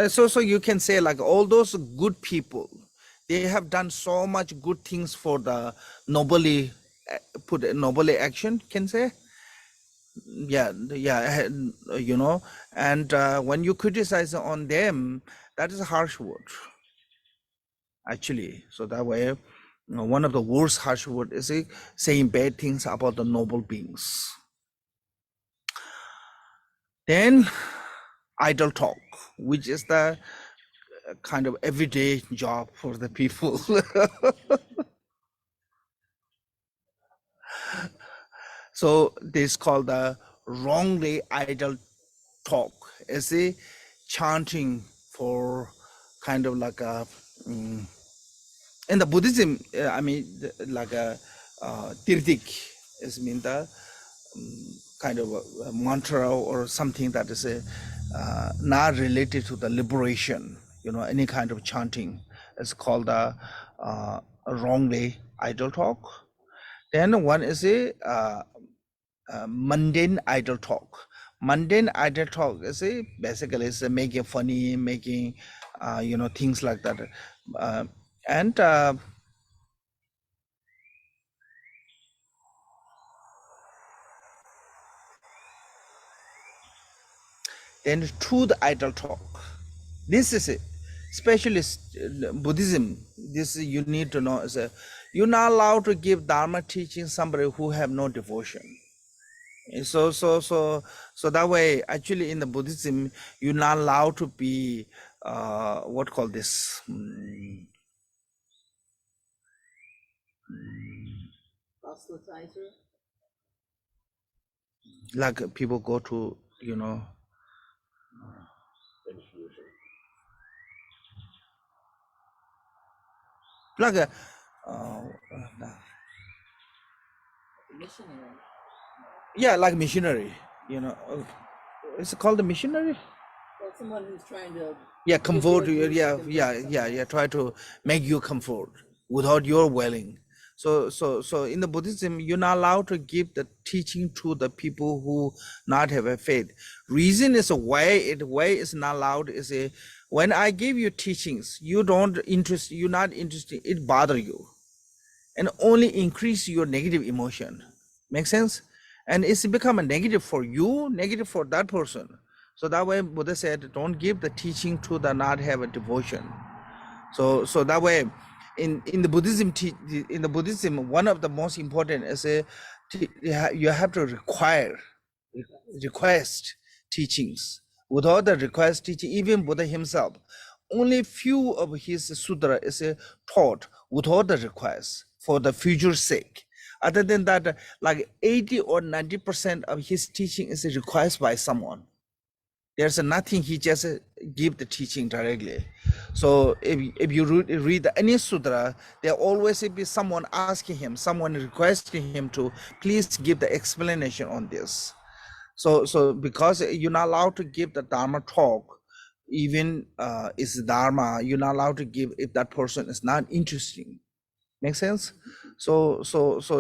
so you can say like all those good people, they have done so much good things for the nobly, put a nobly action, can say. Yeah, and when you criticize on them, that is a harsh word actually. So that way, one of the worst harsh word is saying bad things about the noble beings. Then idle talk, which is the kind of everyday job for the people. So this called the wrongly idle talk, is a chanting for kind of like a in the Buddhism, I mean, like a tirdik is mean the kind of a mantra or something that is not related to the liberation, any kind of chanting is called a wrongly idle talk. Then one is a mundane idle talk. Mundane idle talk is basically is making funny, making things like that, and then truth idle talk. This is it. especially Buddhism. This you need to know is you're not allowed to give Dharma teaching somebody who have no devotion. So that way, actually, in the Buddhism, you're not allowed to be what call this. Proselytizer. Like people go to, Initiation. like a Missionary. yeah, like missionary. It's called a missionary. Well, someone who's trying to Yeah, give comfort their you. gifts to Yeah, convert yeah, someone yeah, yeah. else. Try to make you comfort without your willing. So in the Buddhism, you're not allowed to give the teaching to the people who not have a faith. Reason is why is not allowed is when I give you teachings, you're not interested, it bother you and only increase your negative emotion. Make sense? And it's become a negative for you, negative for that person. So that way Buddha said, don't give the teaching to the not have a devotion. So that way, in the Buddhism, one of the most important is you have to request teachings. Without the request teaching, even Buddha himself, only few of his sutra is taught without the request for the future sake. Other than that, like 80 or 90% of his teaching is a request by someone. There's nothing, he just give the teaching directly. So if you read any sutra, there always be someone asking him, someone requesting him to please give the explanation on this. So because you're not allowed to give the Dharma talk, even it's Dharma, you're not allowed to give if that person is not interesting. Make sense? So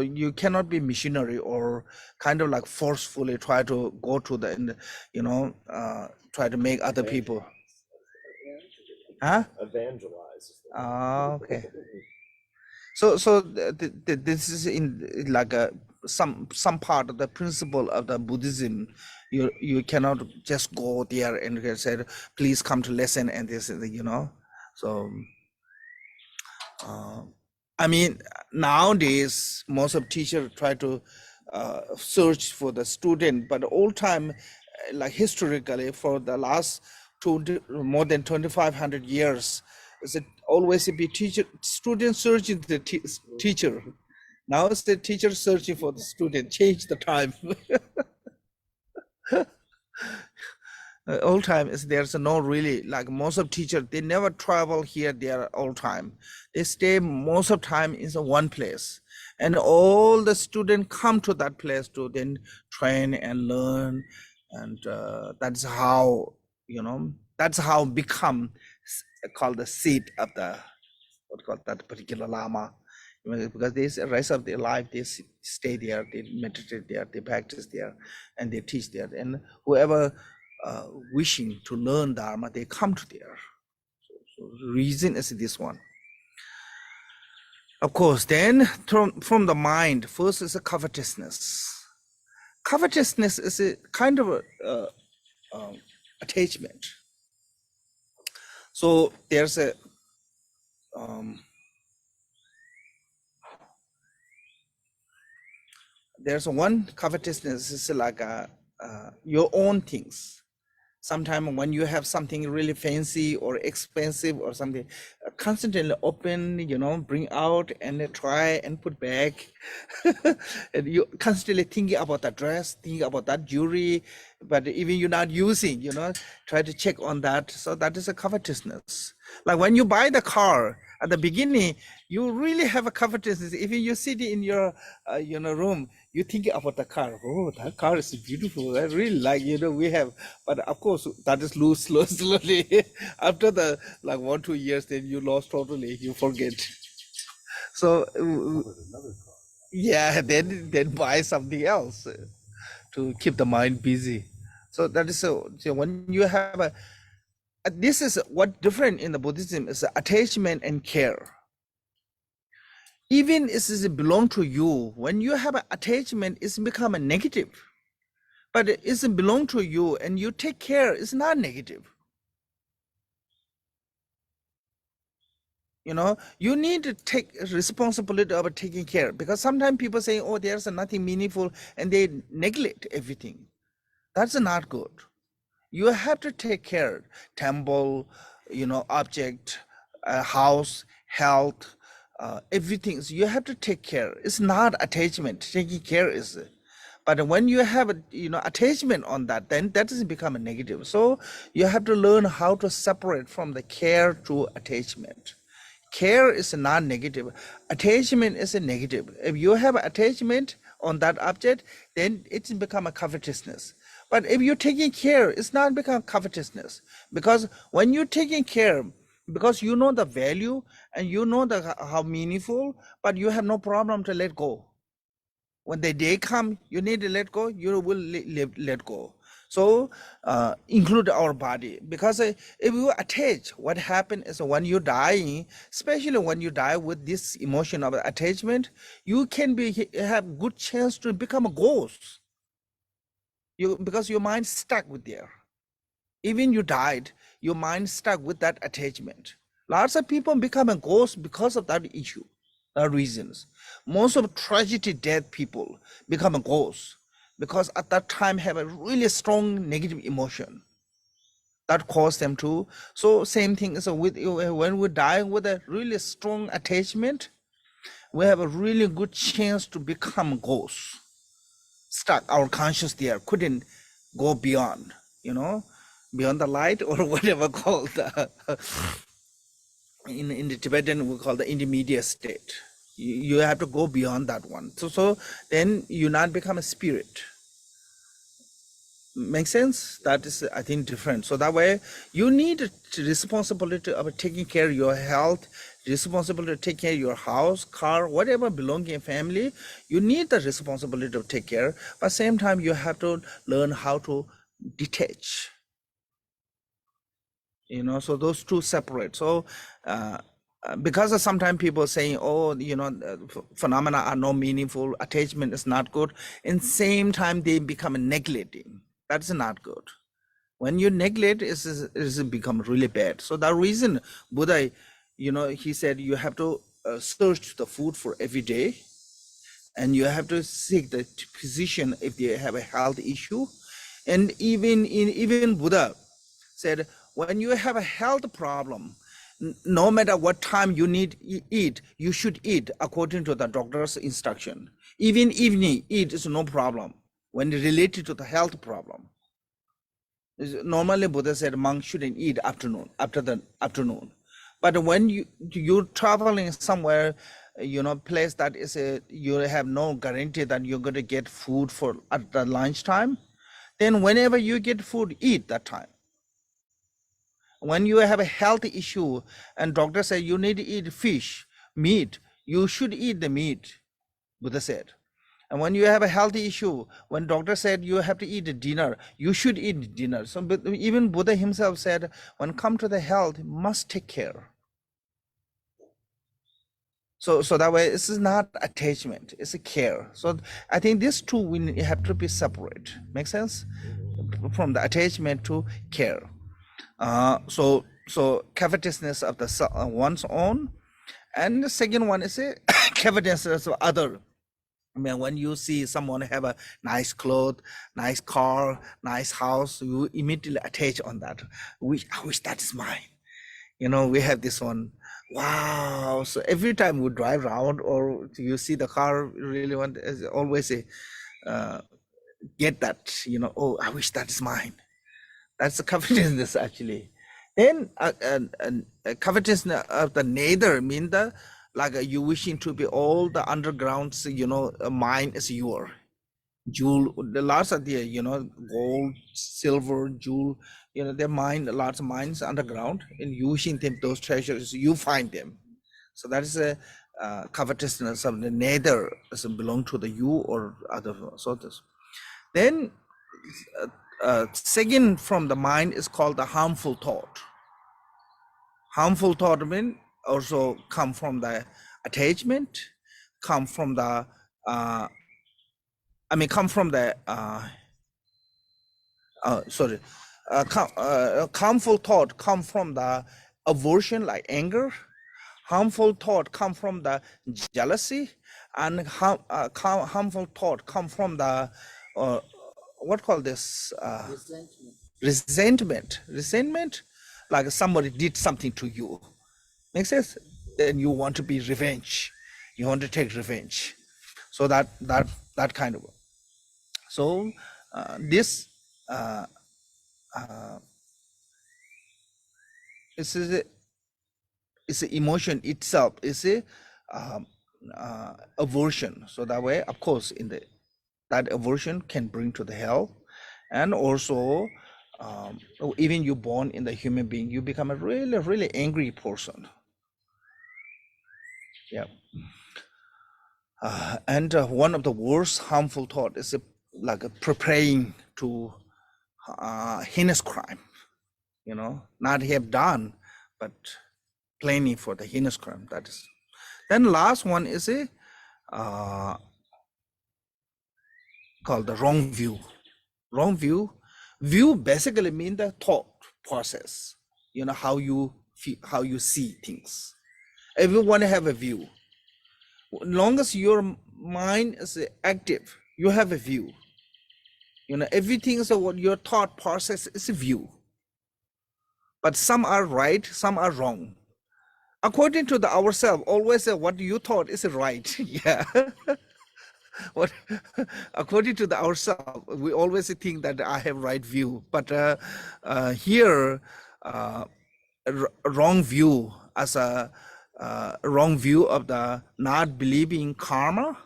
you cannot be missionary or kind of like forcefully try to go to try to make other people. Huh? Evangelize. Okay. So this is in like some part of the principle of the Buddhism. You cannot just go there and say, please come to lesson and this, so I mean, nowadays most of teachers try to search for the student, but all time, like historically, for the last more than 2,500 years, is it always be teacher student searching the teacher. Now it's the teacher searching for the student. Change the time. All time is there's no really like most of teachers they never travel here there all time. They stay most of time in the one place, and all the students come to that place to then train and learn, and that's how that's how become called the seat of the what called that particular lama. Because they the rest of their life they stay there, they meditate there, they practice there, and they teach there, and whoever wishing to learn Dharma, they come to there. So the reason is this one. Of course, then from the mind, first is a covetousness. Covetousness is a kind of attachment. So there's one covetousness is like your own things. Sometimes when you have something really fancy or expensive or something, constantly open, bring out and try and put back. And you constantly thinking about that dress, thinking about that jewelry, but even you're not using, try to check on that. So that is a covetousness. Like when you buy the car at the beginning, you really have a covetousness. Even you sit in your room, you think about the car. Oh, that car is beautiful. I really like, we have, but of course that is lose slowly. After the like 1-2 years, then you lost totally. You forget. So With another car. yeah, then buy something else to keep the mind busy. So that is so when you have this is what different in the Buddhism is attachment and care. Even if it belong to you, when you have an attachment, it's become a negative. But it doesn't belong to you and you take care, it's not negative. You know, you need to take responsibility of taking care, because sometimes people say, oh, there's nothing meaningful, and they neglect everything. That's not good. You have to take care, temple, you know, object, house, health, everything. So you have to take care. It's not attachment. Taking care is, but when you have a, you know, attachment on that, then that doesn't become a negative. So you have to learn how to separate from the care to attachment. Care is not negative. Attachment is a negative. If you have attachment on that object, then it's become a covetousness. But if you're taking care, it's not become covetousness. Because when you're taking care, because you know the value and you know the how meaningful, but you have no problem to let go. When the day come, you need to let go, you will let go. So include our body, because if you attach, what happens is when you dying, especially when you die with this emotion of attachment, you can have good chance to become a ghost. Because your mind stuck with there. Even you died, your mind stuck with that attachment. Lots of people become a ghost because of that issue, reasons. Most of tragedy dead people become a ghost because at that time have a really strong negative emotion that caused them to. So same thing is with when we die with a really strong attachment, we have a really good chance to become ghosts. Stuck, our conscious there couldn't go beyond, you know, beyond the light or whatever called in the Tibetan we call the intermediate state. You have to go beyond that one. So then you not become a spirit. Make sense? That is, I think, different. So that way you need responsibility of taking care of your health, responsibility to take care of your house, car, whatever belonging family. You need the responsibility to take care, but same time you have to learn how to detach, you know. So those two separate. So because of sometimes people saying, oh, you know, phenomena are not meaningful, attachment is not good, and same time they become neglecting. That's not good. When you neglect, it's become really bad. So that reason Buddha, you know, he said you have to search the food for every day, and you have to seek the physician if they have a health issue. And even Buddha said, when you have a health problem, no matter what time you need eat, you should eat according to the doctor's instruction. Even evening eat is no problem when related to the health problem. Normally Buddha said monks shouldn't eat afternoon, after the afternoon. But when you're traveling somewhere, you know, place that is you have no guarantee that you're going to get food for at the lunchtime, then whenever you get food, eat that time. When you have a health issue and doctor say you need to eat fish, meat, you should eat the meat, Buddha said. And when you have a healthy issue, when doctor said you have to eat dinner, you should eat dinner. So even Buddha himself said, when come to the health, must take care. So that way, this is not attachment, it's a care. So I think these two we have to be separate. Make sense? From the attachment to care. So covetousness of the one's own, and the second one is a covetousness of other. I mean, when you see someone have a nice clothes, nice car, nice house, you immediately attach on that. I wish that is mine. You know, we have this one. Wow! So every time we drive around or you see the car, you really want, always say, get that. You know, oh, I wish that is mine. That's the covetousness actually. Then covetousness of the nether mean the like you wishing to be all the undergrounds, you know, mine is your jewel. The lots of the, you know, gold, silver, jewel, you know, they mine lots of mines underground, and you wishing them those treasures, you find them. So that is a covetousness of the nether doesn't belong to the you or other. So this. Then second from the mind is called the harmful thought. Harmful thought mean also come from the attachment, come from the come from the harmful thought come from the aversion like anger, Harmful thought come from the jealousy, and harmful thought come from the what call this resentment, like somebody did something to you. Makes sense? Then you want to be revenge. You want to take revenge. So that kind of. So this is a, it's a emotion itself is a aversion. So that way, of course, in the that aversion can bring to the hell, and also even you born in the human being, you become a really angry person. Yeah. And one of the worst harmful thought is like preparing to heinous crime, you know, not have done, but planning for the heinous crime. That is. Then last one is a called the wrong view. Wrong view. View basically mean the thought process. You know, how you feel, how you see things. Everyone have a view. Long as your mind is active, you have a view. You know, everything is what your thought process is a view. But some are right, some are wrong. According to the ourselves, always what you thought is right. Yeah. What according to the ourselves, we always think that I have right view, but here wrong view as a wrong view of the not believing karma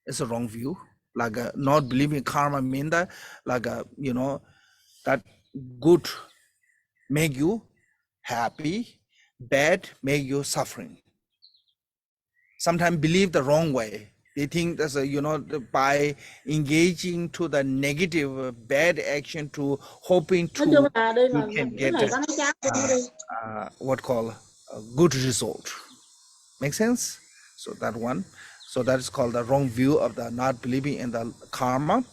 is a wrong view. Like not believing karma mean that like you know, that good make you happy, bad make you suffering. Sometimes believe the wrong way. They think that's a, you know, by engaging to the negative bad action to hoping to you can get what call a good result. Make sense? So that one. So that is called the wrong view of the not believing in the karma,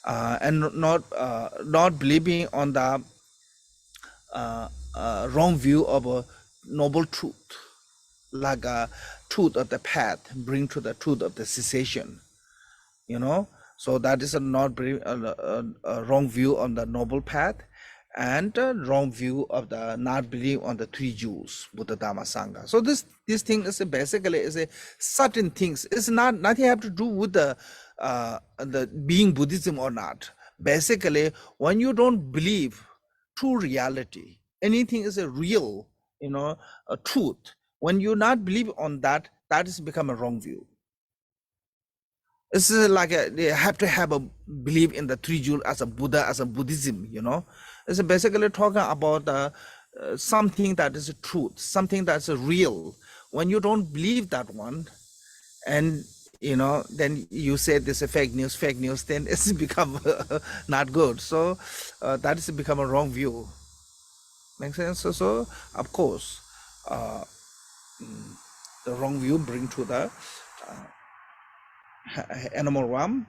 and not believing on the wrong view of a noble truth, like a truth of the path, bring to the truth of the cessation, you know. So that is a not a wrong view on the noble path, and a wrong view of the not belief on the three jewels, Buddha, Dhamma, Sangha. So this thing is basically is a certain things. It's not nothing have to do with the being Buddhism or not. Basically, when you don't believe true reality, anything is a real, you know, a truth. When you not believe on that, that has become a wrong view. This is like they have to have a belief in the three jewels as a Buddha, as a Buddhism, you know. It's basically talking about something that is a truth, something that's a real. When you don't believe that one, and you know, then you say this is fake news, then it's become not good. So that has become a wrong view. Make sense? So of course, the wrong view bring to the animal realm,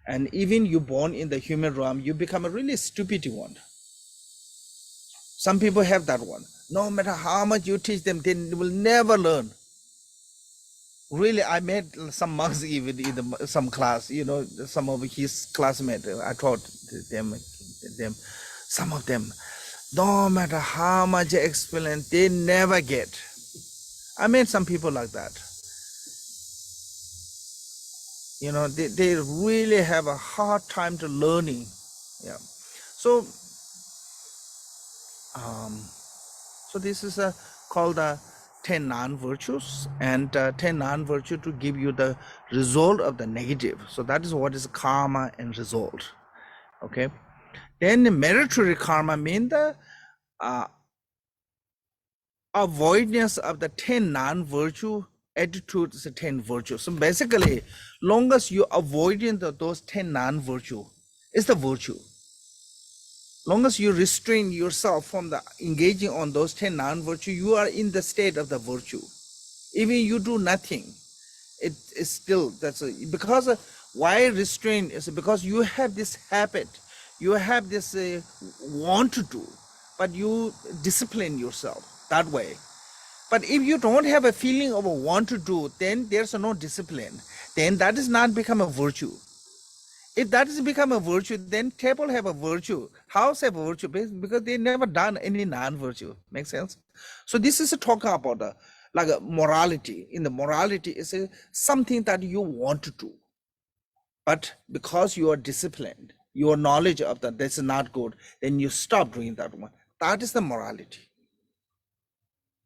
and even you born in the human realm, you become a really stupid one. Some people have that one. No matter how much you teach them, they will never learn. Really, I met some monks even in some class, you know, some of his classmates. I taught them, some of them, no matter how much experience, they never get. I met some people like that. You know, they really have a hard time to learning. Yeah. So so this is called the 10 non-virtues, and 10 non-virtue to give you the result of the negative. So that is what is karma and result. Okay. Then the meritorious karma mean the avoidance of the 10 non-virtue, attitude is a 10 virtue. So basically, long as you avoiding those 10 non-virtue, is the virtue. Long as you restrain yourself from the engaging on those 10 non-virtue, you are in the state of the virtue. Even you do nothing, it is still, because why restrain is because you have this habit, you have this want to do, but you discipline yourself that way. But if you don't have a feeling of a want to do, then there's no discipline. Then that is not become a virtue. If that is become a virtue, then temple have a virtue, house have a virtue, because they never done any non-virtue. Make sense? So this is a talk about like a morality. In the morality is something that you want to do, but because you are disciplined, your knowledge of that this is not good, then you stop doing that one. That is the morality.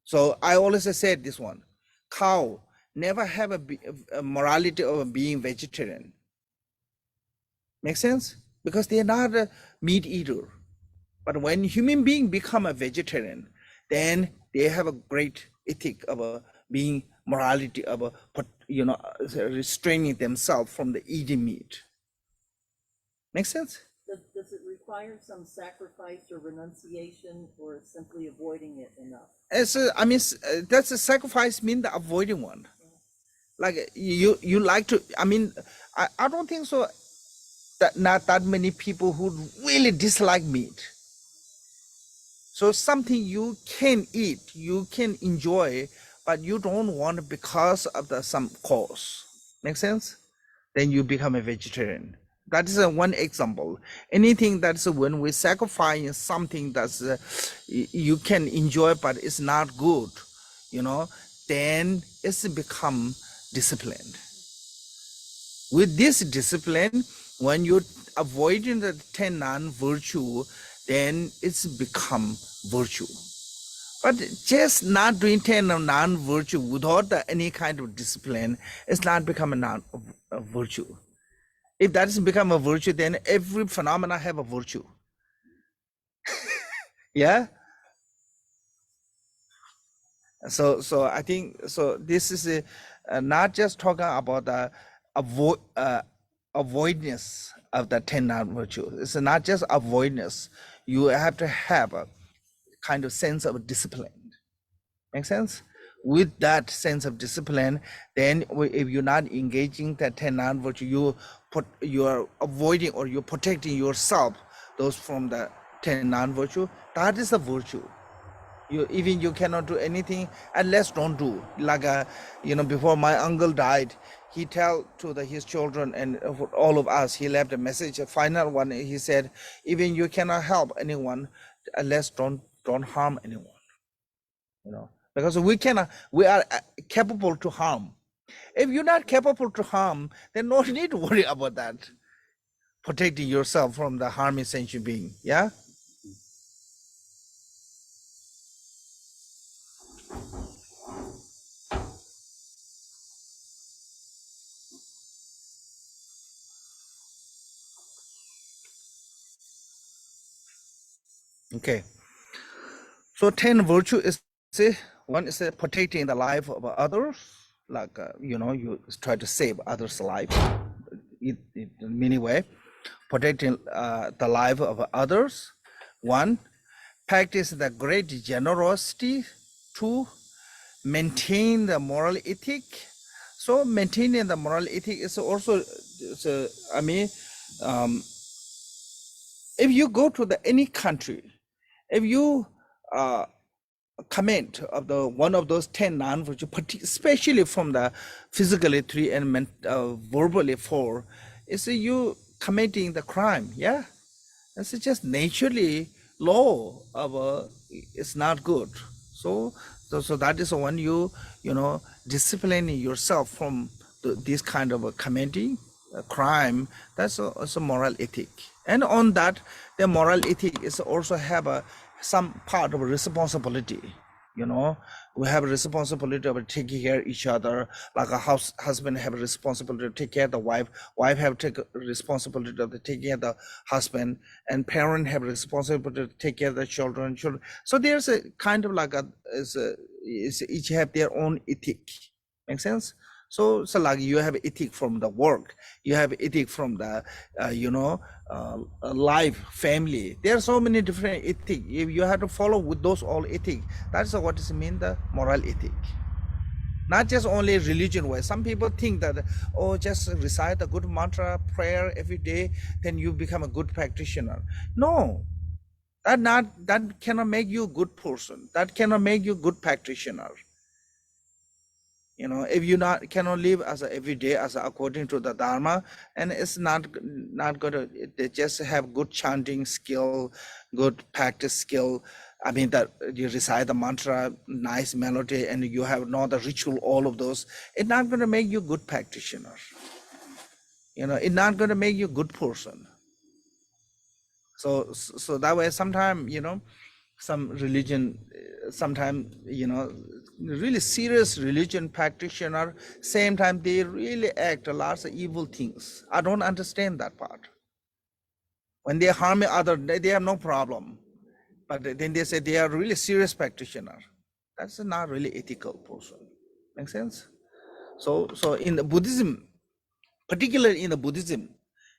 So I always said this one: cow never have a morality of being vegetarian. Make sense? Because they are not a meat eater. But when human being become a vegetarian, then they have a great ethic of being morality of restraining themselves from the eating meat. Make sense? Does it require some sacrifice or renunciation, or simply avoiding it enough? That's a sacrifice mean the avoiding one. Like you like to, I don't think so. That not that many people who really dislike meat. So something you can eat, you can enjoy, but you don't want it because of some cause. Make sense? Then you become a vegetarian. That is one example. Anything that's when we sacrifice something that's you can enjoy, but it's not good, then it's become disciplined. With this discipline, when you're avoiding the 10 non-virtue, then it's become virtue. But just not doing 10 non-virtue without any kind of discipline, it's not become a virtue. If that has become a virtue, then every phenomena have a virtue. Yeah. So I think this is not just talking about the avoidance of the 10 non-virtue. It's not just avoidance. You have to have a kind of sense of discipline. Make sense? With that sense of discipline, then if you're not engaging that 10 non-virtue, you are avoiding or you're protecting yourself those from the 10 non-virtue. That is a virtue. You cannot do anything unless don't do. Like before my uncle died, he tell to his children and all of us, he left a message, a final one. He said, even you cannot help anyone unless don't harm anyone. Because we are capable to harm. If you're not capable to harm, then no need to worry about that. Protecting yourself from the harming sentient being. Yeah. Okay. So 10 virtue is one is protecting the life of others, like you try to save others' life in many way. Protecting the life of others. One, practice the great generosity. Two, maintain the moral ethic. So maintaining the moral ethic is also, if you go to any country, if you comment of one of those 10 non-virtue, especially from the physically 3 and verbally 4, is you committing the crime. Yeah, it's just naturally law of it's not good. So that is when you disciplining yourself from this kind of committing a crime. That's a moral ethic. And on that, the moral ethic is also have some part of responsibility. We have a responsibility of taking care of each other, like a husband have a responsibility to take care of the wife have to take responsibility of taking care of the husband, and parent have a responsibility to take care of the children. So there's a kind of like each have their own ethic. Make sense? So like you have ethic from the work, you have ethic from the life, family. There are so many different ethic. If you have to follow with those all ethic, that's what is mean the moral ethic. Not just only religion way. Some people think that just recite a good mantra prayer every day, then you become a good practitioner. No, that cannot make you a good person. That cannot make you a good practitioner. You know, if you not cannot live as a every day as a, according to the Dharma, and it's not gonna. They just have good chanting skill, good practice skill. I mean that you recite the mantra, nice melody, and you have know the ritual, all of those. It's not gonna make you good practitioner. You know, it's not gonna make you a good person. So that way, sometimes you know, some religion, sometimes you know, really serious religion practitioner, same time they really act a lot of evil things. I don't understand that part. When they harm other, they have no problem, but then they say they are really serious practitioner. That's not really ethical person. Make sense? So in the Buddhism, particularly in the Buddhism,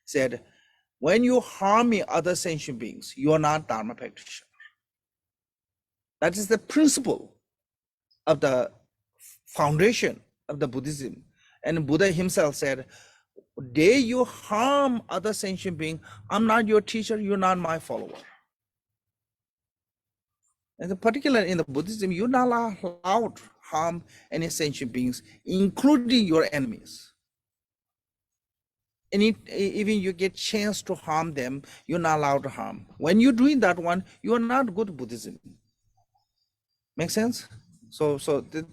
said when you harm other sentient beings, you are not Dharma practitioner. That is the principle of the foundation of the Buddhism. And Buddha himself said, day you harm other sentient being, I'm not your teacher, you're not my follower. And particularly in the Buddhism, you're not allowed to harm any sentient beings, including your enemies. And even you get chance to harm them, you're not allowed to harm. When you're doing that one, you are not good Buddhism. Make sense? So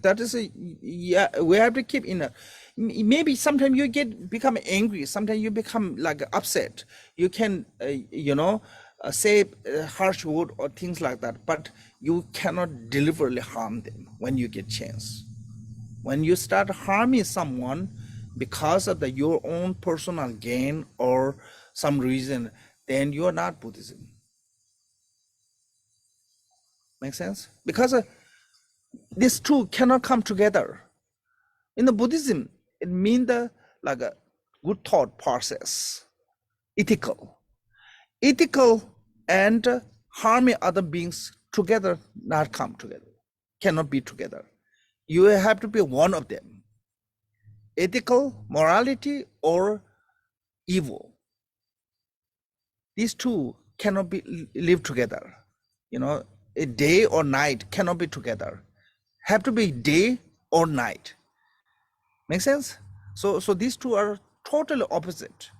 that is a, yeah, we have to keep in a, maybe sometimes you become angry, sometimes you become like upset. You can you know, say harsh word or things like that, but you cannot deliberately harm them when you get chance. When you start harming someone because of your own personal gain or some reason, then you are not Buddhism. Make sense? Because these two cannot come together. In the Buddhism, it means the like a good thought process, ethical and harming other beings together not come together, cannot be together. You have to be one of them, ethical, morality, or evil. These two cannot be live together. You know, a day or night cannot be together. Have to be day or night. Make sense? So these two are totally opposite.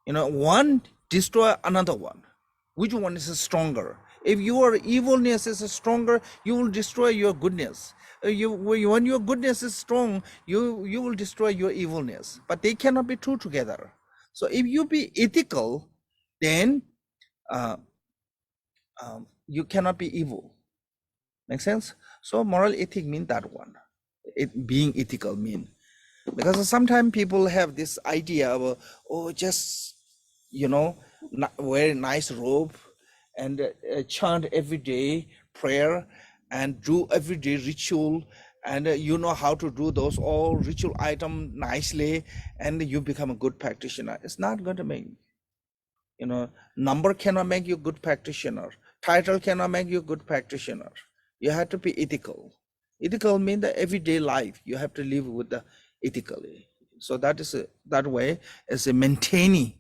You know, one destroy another one. Which one is stronger? If your evilness is stronger, you will destroy your goodness. When your goodness is strong, you will destroy your evilness. But they cannot be two together. So if you be ethical, then you cannot be evil. Make sense? So moral ethic mean that one. It being ethical mean, because sometimes people have this idea of oh, just you know, wear a nice robe and chant every day prayer and do everyday ritual, and you know how to do those all ritual item nicely, and you become a good practitioner. It's not going to make, you know, number cannot make you a good practitioner, title cannot make you a good practitioner. You have to be ethical. Ethical means the everyday life you have to live with the ethically. So that is that way is maintaining.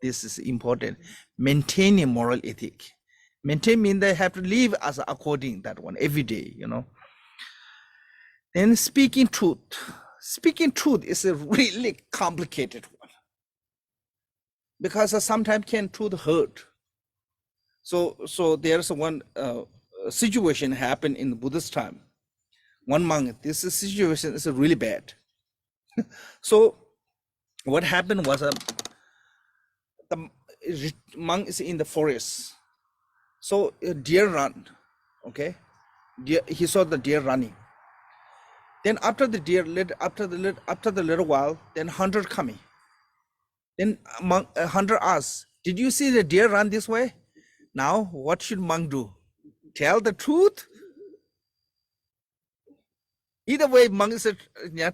This is important. Maintaining moral ethic. Maintain means they have to live as according that one every day. You know. Then speaking truth. Speaking truth is a really complicated one, because sometimes can truth hurt. So there's one situation happened in Buddhist time. One monk, this situation is really bad. So what happened was the monk is in the forest. So a deer run, okay? He saw the deer running. Then after the deer, after the little while, then hunter coming. Then hunter asks, "Did you see the deer run this way?" Now what should monk do? Tell the truth? Either way, monk is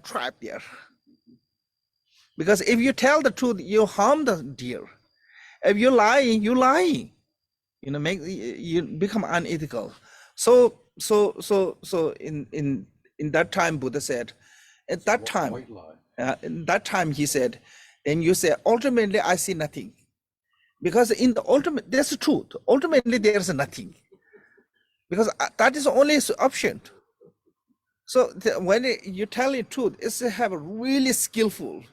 trapped there. Because if you tell the truth, you harm the deer. If you're lying, you're lying. You know, you become unethical. So in that time, Buddha said, at that time, in that time he said, then you say, ultimately I see nothing. Because in the ultimate, there's the truth. Ultimately, there's nothing. Because that is the only option. So when you tell the truth, it's to have a really skillful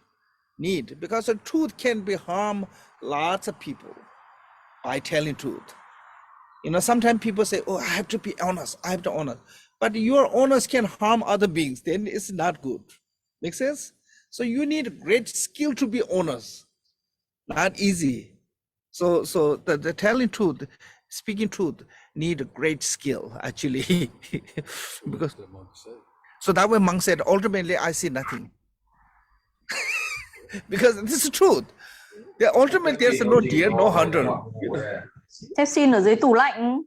need, because the truth can be harm lots of people by telling truth. You know, sometimes people say, oh, I have to be honest, I have to honest. But your honest can harm other beings, then it's not good. Make sense? So you need great skill to be honest. Not easy. So the telling truth, speaking truth, need a great skill actually. Because The monk said. so that way monk said, ultimately I see nothing. Because this is truth. The ultimate there's no deer, no hunter. Thế xin ở dưới tủ lạnh.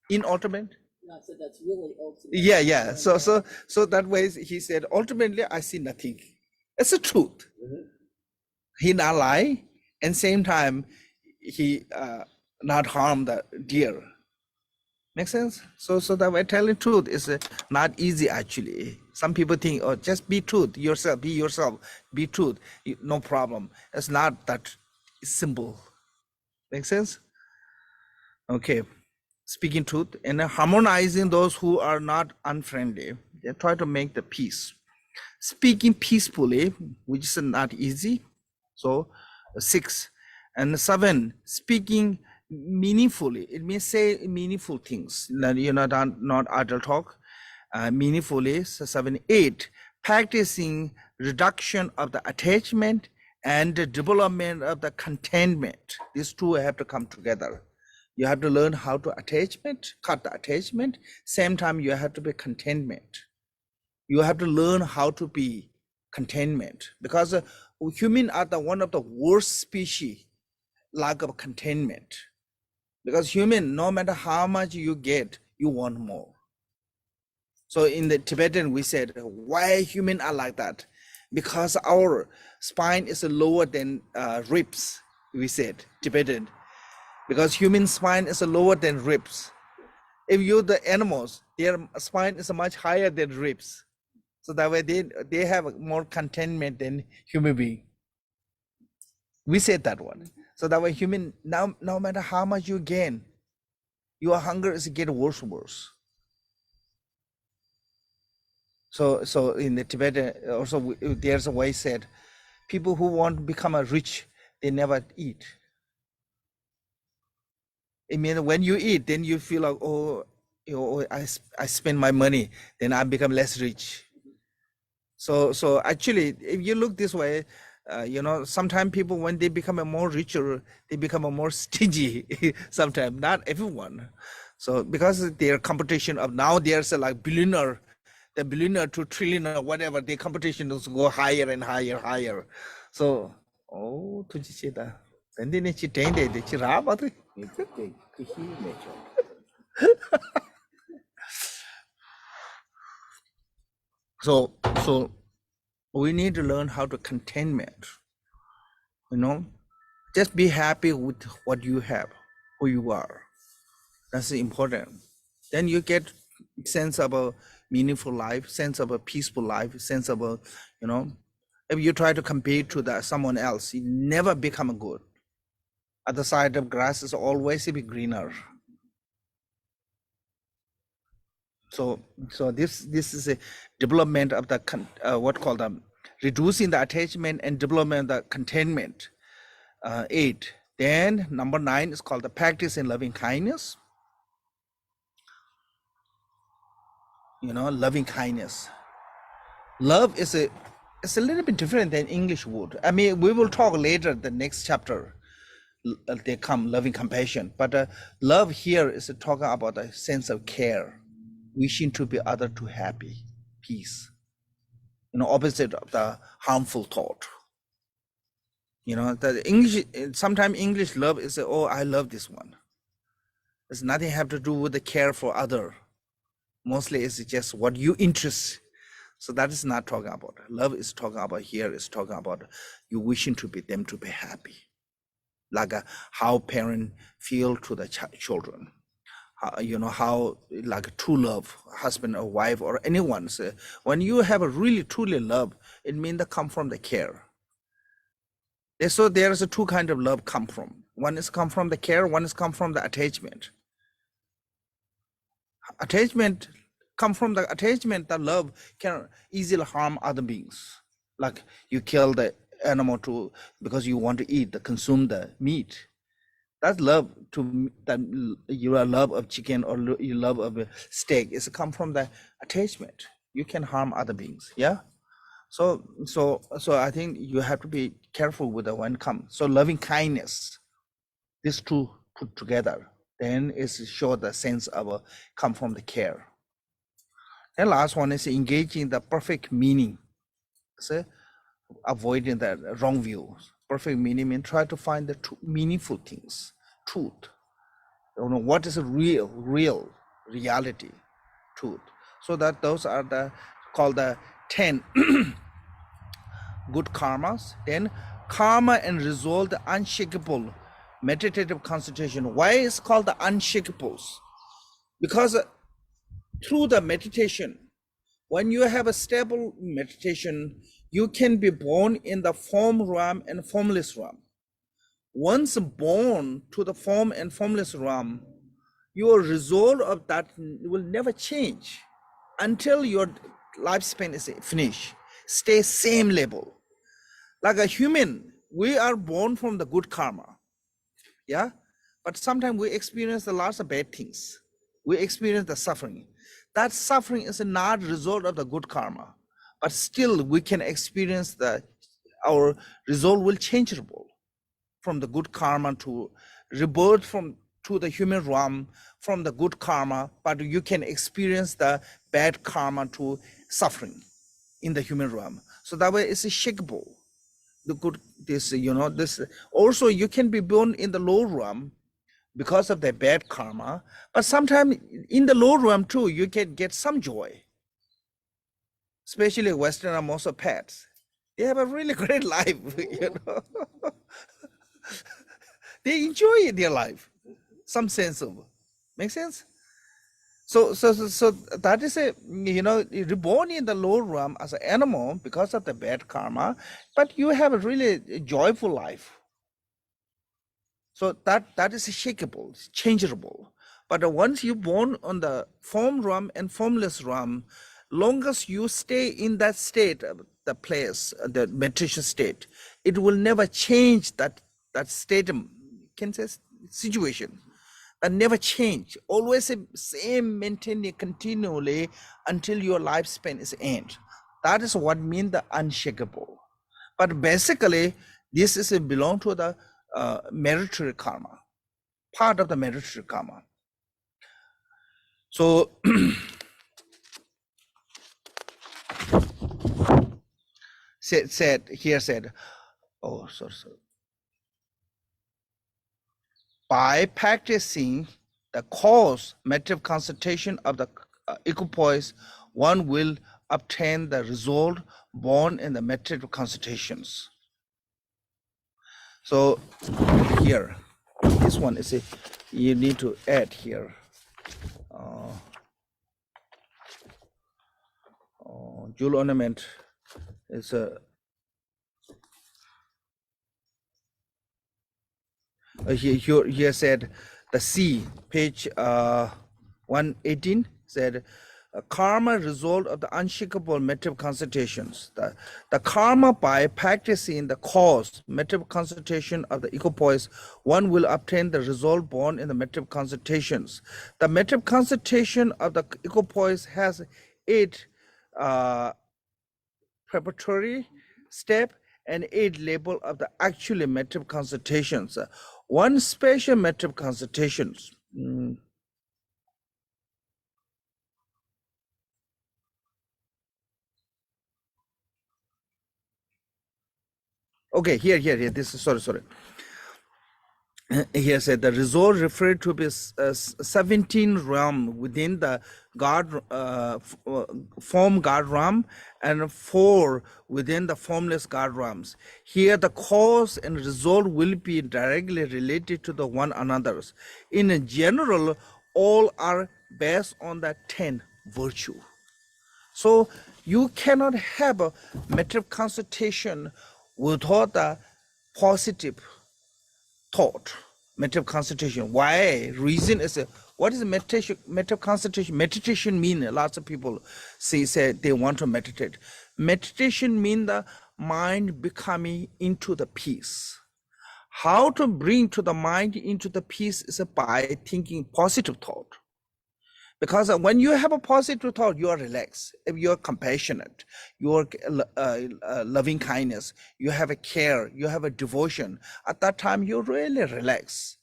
In ultimate? No, so that's really ultimate. Yeah. So that way he said, ultimately I see nothing. It's a truth. He not lie, and same time he not harm the deer. Make sense? So that way telling truth is not easy actually. Some people think, oh, just be truth yourself, be truth, no problem. It's not that simple. Make sense? Okay. Speaking truth and harmonizing those who are not unfriendly. They try to make the peace. Speaking peacefully, which is not easy. So 6 and 7, speaking meaningfully. It means say meaningful things. You know, not adult talk. Meaningfully. So 7, 8, practicing reduction of the attachment and the development of the contentment. These two have to come together. You have to learn how to cut the attachment. Same time, you have to be contentment. You have to learn how to be contentment, because humans are one of the worst species, lack of contentment. Because human, no matter how much you get, you want more. So in the Tibetan, we said, why humans are like that? Because our spine is lower than ribs, we said, Tibetan. Because human spine is lower than ribs. If you the animals, their spine is much higher than ribs. So that way they have more contentment than human being. We said that one. So that way human, now no matter how much you gain, your hunger is get worse and worse. So in the Tibetan also there's a way said, people who want to become a rich, they never eat. I mean, when you eat, then you feel like, oh, you know, I spend my money, then I become less rich. So actually, if you look this way, you know, sometimes people, when they become a more richer, they become a more stingy. Sometimes, not everyone. So because their competition of now, there's a like billionaire, the billionaire to trillionaire, whatever, the competition is go higher and higher. So, oh, to say that. And then it's so we need to learn how to contentment. You know, just be happy with what you have, who you are. That's important. Then you get sense of a meaningful life, sense of a peaceful life, sense of a, you know, if you try to compare to someone else, you never become good. Other side of grass is always be greener. So this is a development of the what called reducing the attachment and development of the contentment. 8. Then number 9 is called the practice in loving kindness. You know, loving kindness. Love is it's a little bit different than English word. I mean, we will talk later, the next chapter. They come loving compassion, but love here is talking about a sense of care, wishing to be other to happy, peace. You know, opposite of the harmful thought. You know, the English, sometimes English love is, oh, I love this one. It's nothing have to do with the care for other. Mostly it's just what you interest. So that is not talking about. Love is talking about here, is talking about you wishing to be them to be happy. Like how parents feel to the children. You know, how like true love, husband or wife or anyone. So when you have a really truly love, it means that come from the care. So there's a two kind of love come from. One is come from the care, one is come from the attachment. Attachment come from the attachment, the love can easily harm other beings. Like you kill the animal because you want to eat, consume the meat. That's love that your love of chicken or your love of a steak is come from the attachment. You can harm other beings. Yeah. So I think you have to be careful with the one come. So loving kindness, these two put together, then it's show the sense of come from the care. And last one is engaging the perfect meaning. So avoiding the wrong views. Perfect meaning means try to find the meaningful things, truth. You know what is a real reality, truth. So that those are the called the 10 good karmas. Then karma and resolve the unshakable meditative concentration. Why is called the unshakables? Because through the meditation, when you have a stable meditation, you can be born in the form realm and formless realm. Once born to the form and formless realm, your resolve of that will never change until your lifespan is finished. Stay same level. Like a human, we are born from the good karma. Yeah, but sometimes we experience a lot of bad things. We experience the suffering. That suffering is not a result of the good karma, but still we can experience our result will changeable from the good karma to rebirth to the human realm from the good karma, but you can experience the bad karma to suffering in the human realm. So that way it's shakeable. The good, this also you can be born in the low realm because of the bad karma, but sometimes in the low realm too you can get some joy. Especially Western are most of pets, they have a really great life. They enjoy their life, some sense of, make sense? So that is reborn in the lower realm as an animal because of the bad karma, but you have a really joyful life. So that is shakeable, changeable. But once you born on the form realm and formless realm, long as you stay in that state, the place, the meditation state, it will never change that state, can say situation. And never change, always the same, maintain it continually until your lifespan is end. That is what means the unshakable. But basically, this is belong to the meritocratic karma, part of the meritocratic karma. So said, oh, sorry. By practicing the cause meditative concentration of the equipoise, one will obtain the result born in the meditative concentrations. So here, this one is you need to add here. Jewel ornament is a here said the C, page 118 said karma result of the unshakable meditative concentrations. The karma by practicing the cause meditative concentration of the equipoise, one will obtain the result born in the meditative concentrations. The meditative concentration of the equipoise has 8 preparatory step and 8 level of the actually meditative concentrations. One special meditative concentrations. Okay, here. This is sorry. Here said the result referred to is 17 realm within the God form God realm and 4 within the formless God realms. Here the cause and result will be directly related to the one another's. In general, all are based on the 10 virtue. So you cannot have a meditative concentration without the positive thought, meditative concentration. Why? Reason is What is meditation? Concentration. Meditation mean lots of people say they want to meditate. Meditation mean the mind becoming into the peace. How to bring to the mind into the peace is by thinking positive thought. Because when you have a positive thought, you are relaxed. If you are compassionate, you are loving kindness, you have a care, you have a devotion. At that time, you really relax.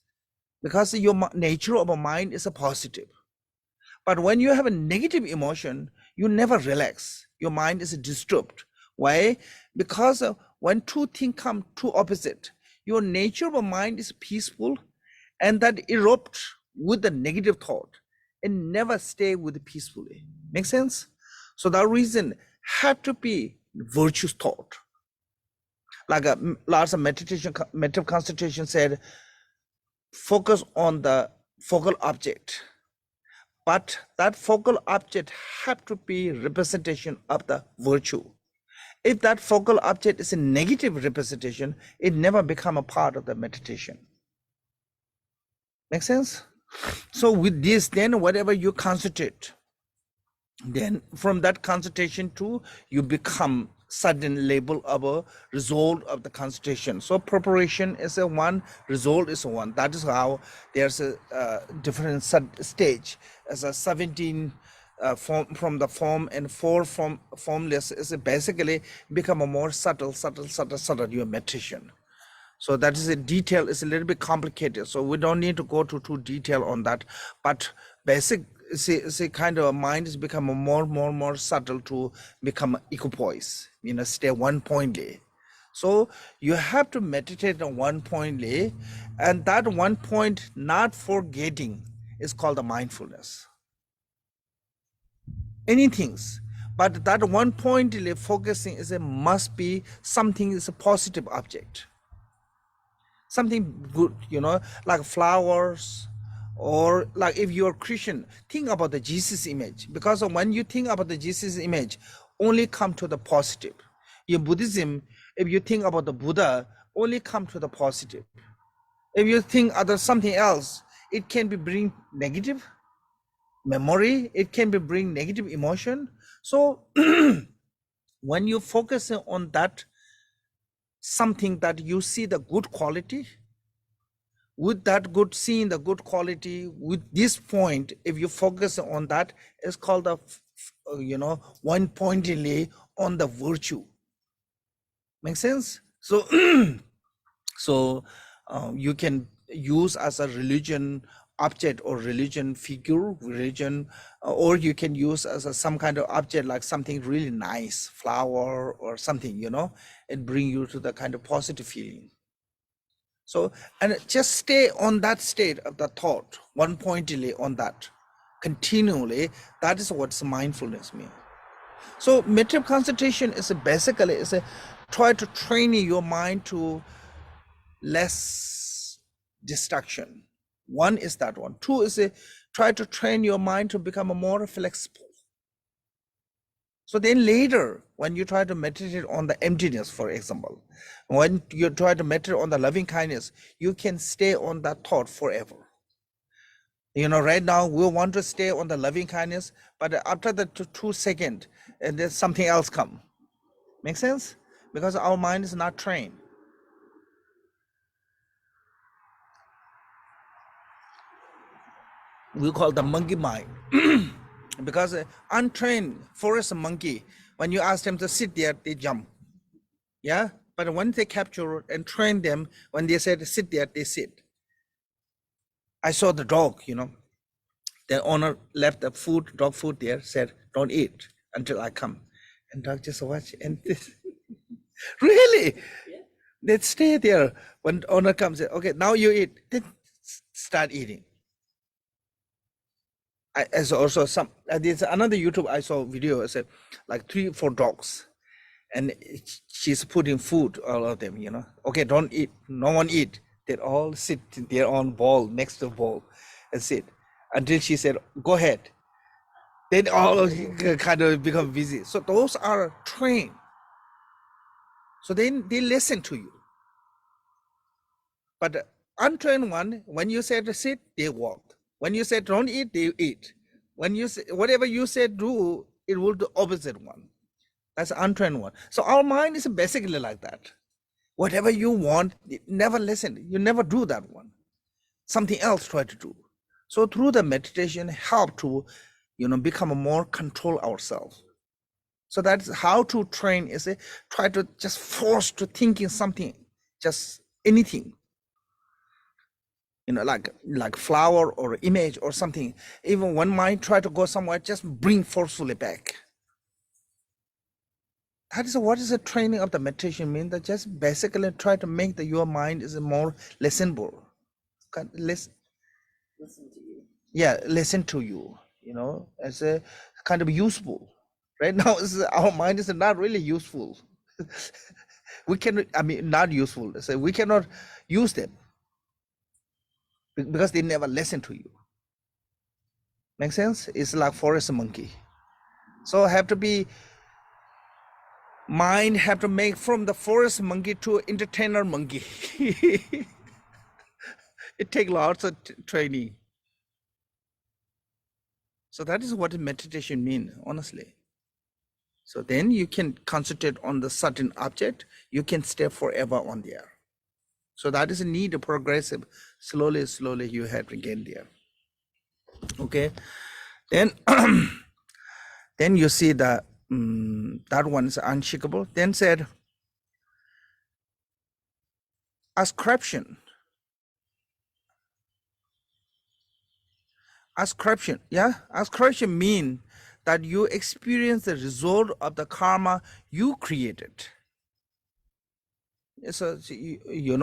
Because your nature of a mind is a positive. But when you have a negative emotion, you never relax. Your mind is disturbed. Why? Because when two things come two opposite, your nature of a mind is peaceful, and that erupt with the negative thought and never stay with peacefully. Make sense? So that reason have to be virtuous thought. Like lots of meditative concentration said, focus on the focal object, but that focal object have to be representation of the virtue. If that focal object is a negative representation, it never become a part of the meditation. Make sense? So with this, then whatever you concentrate, then from that concentration too, you become sudden label of a result of the concentration. So preparation is a one, result is a one. That is how there's a different stage as a 17 from the form and 4 from formless is basically become a more subtle your meditation. So that is a detail, is a little bit complicated. So we don't need to go to too detail on that, but basic see kind of mind is become more subtle to become equipoise, stay one pointly. So you have to meditate on one pointly, and that one point not forgetting is called the mindfulness. Anything, but that one pointly focusing is a must be something is a positive object, something good, like flowers. Or like if you're Christian, think about the Jesus image, because when you think about the Jesus image, only come to the positive. In Buddhism, if you think about the Buddha, only come to the positive. If you think other something else, it can be bring negative memory, it can be bring negative emotion. So when you focus on that, something that you see the good quality, with that good, seeing the good quality, with this point, if you focus on that, it's called the one pointedly on the virtue. Make sense? So so you can use as a religion object or religion figure, religion, or you can use as some kind of object like something really nice, flower or something, it bring you to the kind of positive feeling. So, and just stay on that state of the thought, one pointedly on that, continually. That is what mindfulness means. So meditative concentration is basically try to train your mind to less distraction. One is that one. Two is try to train your mind to become more flexible. So then later, when you try to meditate on the emptiness, for example, when you try to meditate on the loving kindness, you can stay on that thought forever. Right now we want to stay on the loving kindness, but after the 2 seconds, and there's something else come. Make sense? Because our mind is not trained. We call the monkey mind. Because untrained forest monkey, when you ask them to sit there, they jump. Yeah, but when they capture and train them, when they said sit there, they sit. I saw the dog, the owner left the food, dog food there, said, don't eat until I come. And dog just watch and this. Really? Yeah. They stay there. When owner comes, okay, now you eat, then start eating. As also there's another YouTube I saw video, I said like 3 or 4 dogs, and she's putting food, all of them, okay, don't eat, no one eat, they all sit in their own bowl next to the bowl and sit until she said go ahead, then all kind of become busy. So those are trained, so then they listen to you. But the untrained one, when you say to sit, they walk. When you say don't eat, they eat. When you say whatever you say do, it will do opposite one. That's the untrained one. So our mind is basically like that. Whatever you want, never listen. You never do that one. Something else try to do. So through the meditation, help to, become more control ourselves. So that's how to train is try to just force to thinking something, just anything, like flower or image or something. Even when mind try to go somewhere, just bring forcefully back. That is what is the training of the meditation mean, that just basically try to make your mind is more listenable. Listen to you. Yeah, listen to you, as a kind of useful. Right now, our mind is not really useful. We can, not useful. So we cannot use them because they never listen to you. Make sense? It's like forest monkey. So have to be, mind have to make from the forest monkey to entertainer monkey. It takes lots of training. So that is what meditation means, honestly. So then you can concentrate on the certain object, you can stay forever on there. So that is a need progressive, slowly you have to get there. Okay, then then you see that that one is unshakable. Then said ascription. Ascription mean that you experience the result of the karma you created. It's a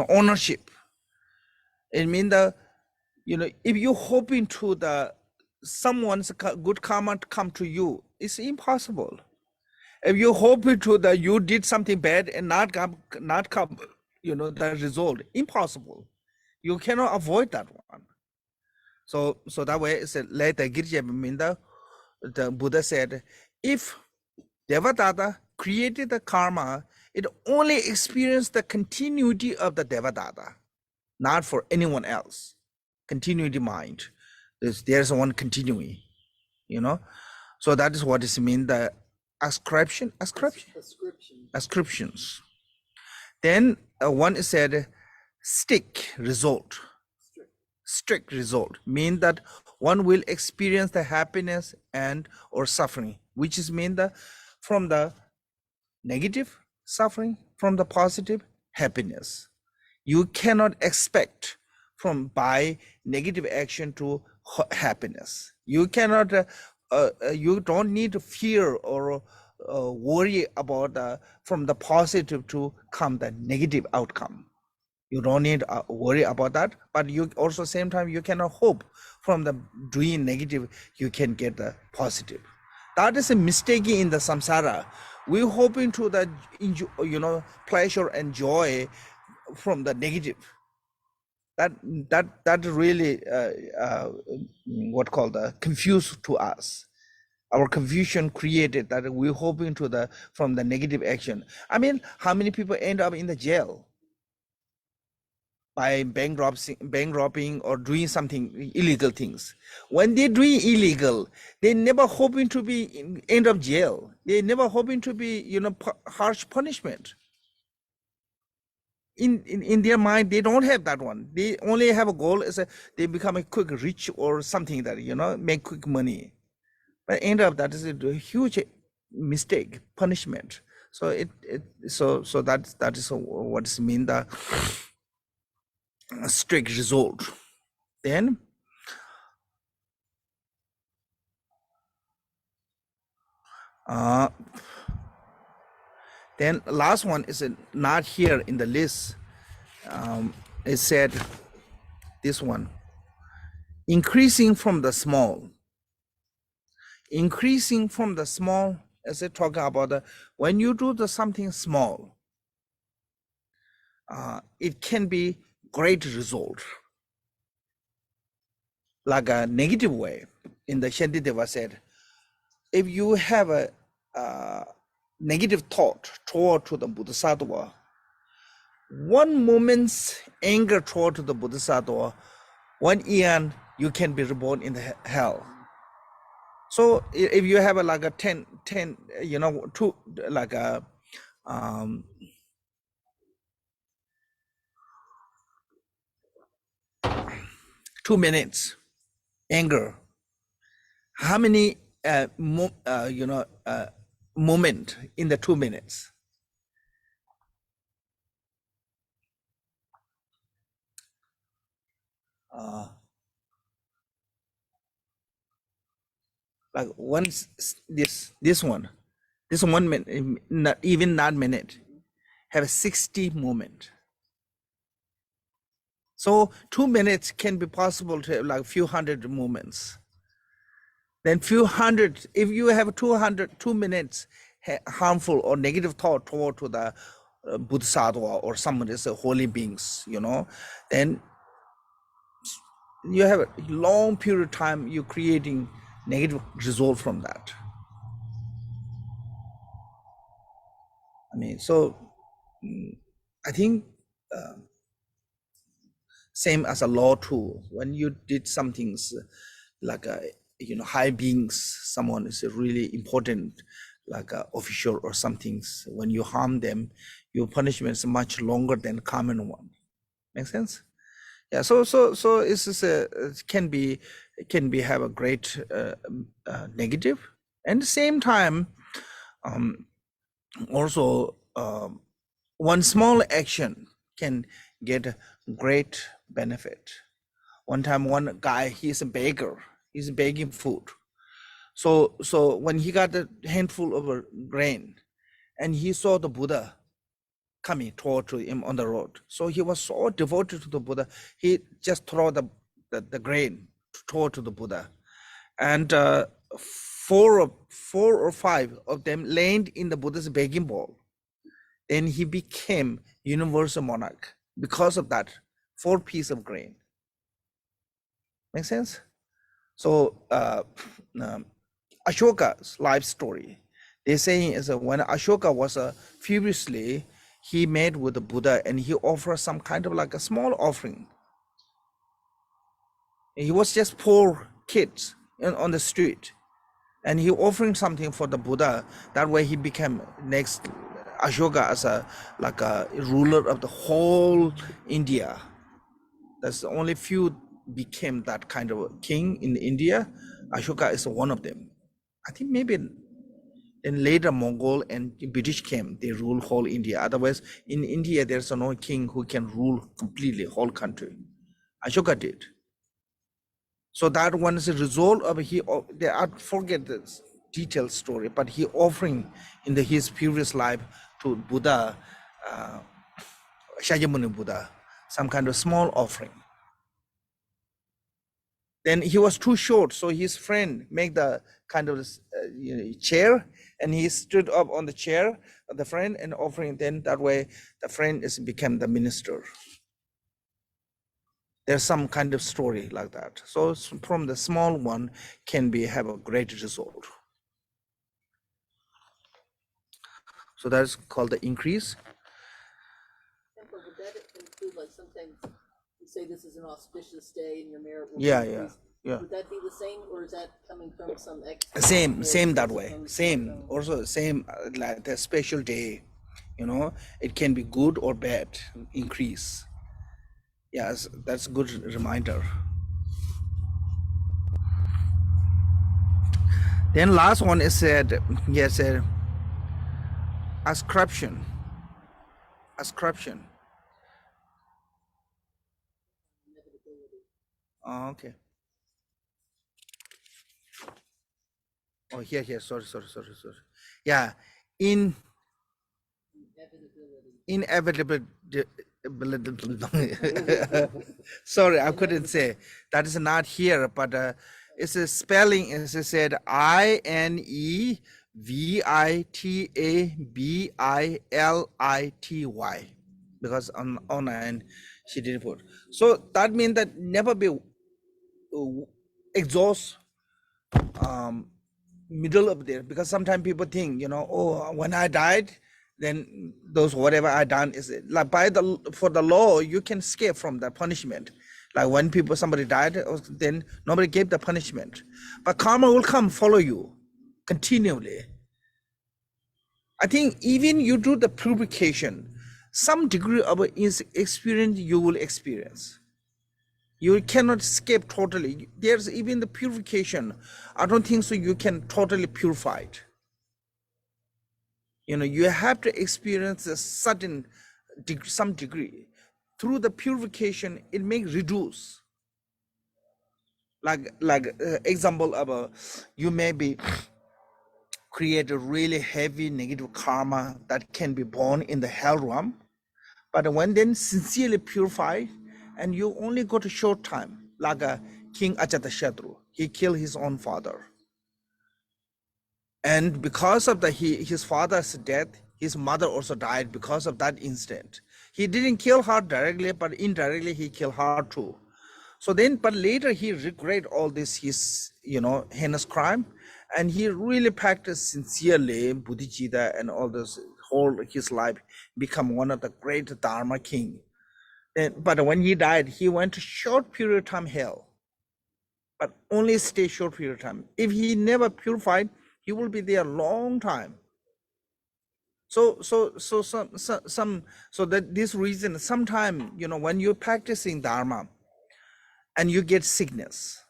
ownership. It means that if you hoping to the someone's good karma to come to you, it's impossible. If you hoping to that you did something bad and not come, the result, impossible. You cannot avoid that one. So that way it's later the Buddha said, if Devadatta created the karma, it only experienced the continuity of the Devadatta, not for anyone else. Continuity mind. There's one continuing, So that is what it means, the ascriptions. Then one is said strict result, mean that one will experience the happiness and or suffering, which is mean that from the negative suffering, from the positive happiness. You cannot expect from by negative action to happiness. You cannot, you don't need to fear or worry about from the positive to come the negative outcome. You don't need to worry about that, but you also same time you cannot hope from the doing negative you can get the positive. That is a mistake in the samsara. We're hoping to the pleasure and joy from the negative. That really what called the confuse to us. Our confusion created that we're hoping to from the negative action. How many people end up in the jail by bankrupting or doing something illegal things? When they doing illegal, they never hoping to be end up jail. They never hoping to be harsh punishment. In their mind, they don't have that one. They only have a goal is they become a quick rich or something that make quick money. But end up that is a huge mistake, punishment. So so that is what is mean the strict result. Then last one is not here in the list. It said this one, increasing from the small. Increasing from the small, as I talk about when you do something small, it can be great result. Like a negative way, in the Shantideva said, if you have a negative thought toward to the Bodhisattva, one moment's anger toward to the Bodhisattva, 1 eon you can be reborn in the hell. So if you have like a 10, you know, two, like a, 2 minutes anger, how many moment in the 2 minutes? Like once this one minute, not even that minute, have 60 moment. So 2 minutes can be possible to have like few hundred moments. Then few hundred, if you have 2 minutes harmful or negative thought toward to the Bodhisattva or somebody's holy beings, you know, then you have a long period of time you're creating negative result from that. I mean, so I think same as a law too. When you did some things like high beings, someone is really important, like a official or some things. When you harm them, your punishment is much longer than common one. Make sense? Yeah. So it's it can be have a great negative, and at the same time, also one small action can get a great benefit. One time, one guy, he's a beggar, he's begging food. So when he got a handful of grain, and he saw the Buddha coming toward to him on the road, so he was so devoted to the Buddha, he just throw the grain toward to the Buddha, and 4 or 5 of them landed in the Buddha's begging bowl. Then he became universal monarch because of that 4 pieces of grain. Make sense? So Ashoka's life story, they're saying is that when Ashoka was furiously, he met with the Buddha and he offered some kind of like a small offering. He was just poor kids on the street, and he offering something for the Buddha. That way he became next Ashoka as a ruler of the whole India. That's the only few became that kind of a king in India. Ashoka is one of them. I think maybe then later Mongol and British came, they rule whole India. Otherwise, in India, there's no king who can rule completely whole country. Ashoka did. So that one is a result of I forget the detailed story, but he offering in his previous life to Buddha, Shakyamuni Buddha, some kind of small offering. Then he was too short, so his friend made the kind of chair, and he stood up on the chair of the friend and offering. Then that way, the friend became the minister. There's some kind of story like that. So from the small one can have a great result. So that's called the increase. Temple, would that include, like, sometimes you say this is an auspicious day and your merit will Yeah, increase? yeah. Would that be the same, or is that coming from some extra? Same that way. Same, also same like the special day, you know, it can be good or bad, increase. Yes, that's a good reminder. Then last one is said, yes, ascription. Oh, okay. Oh, here. Sorry. Yeah, inevitability. Sorry, I couldn't say. That is not here, but it's a spelling. It said INEVITABILITY, because online she didn't put. So that means that never be exhaust middle of there, because sometimes people think, oh, when I died, then those whatever I done is like for the law you can escape from the punishment. Like when somebody died, then nobody gave the punishment. But karma will come follow you continually. I think even you do the purification, some degree of experience you will experience. You cannot escape totally. There's even the purification. I don't think so you can totally purify it. You know, you have to experience a certain some degree. Through the purification, it may reduce. Like example of you may be create a really heavy negative karma that can be born in the hell realm, but when then sincerely purified, and you only got a short time, like a King Ajatashatru, he killed his own father, and because of his father's death, his mother also died because of that incident. He didn't kill her directly, but indirectly he killed her too. So then, but later he regret all this, his, you know, heinous crime, and he really practiced sincerely Bodhicitta and all this whole his life, become one of the great Dharma king. But when he died, he went to short period of time hell, but only stay short period of time. If he never purified, he will be there a long time. So that this reason, sometime, you know, when you're practicing Dharma, and you get sickness,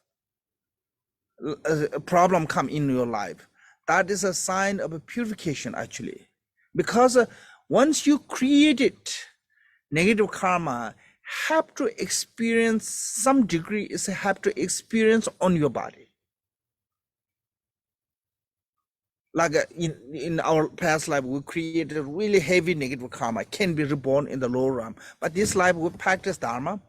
a problem come in your life, that is a sign of a purification actually, because once you created negative karma, have to experience some degree, is have to experience on your body. Like in our past life, we created really heavy negative karma, can be reborn in the lower realm, but this life we practice Dharma,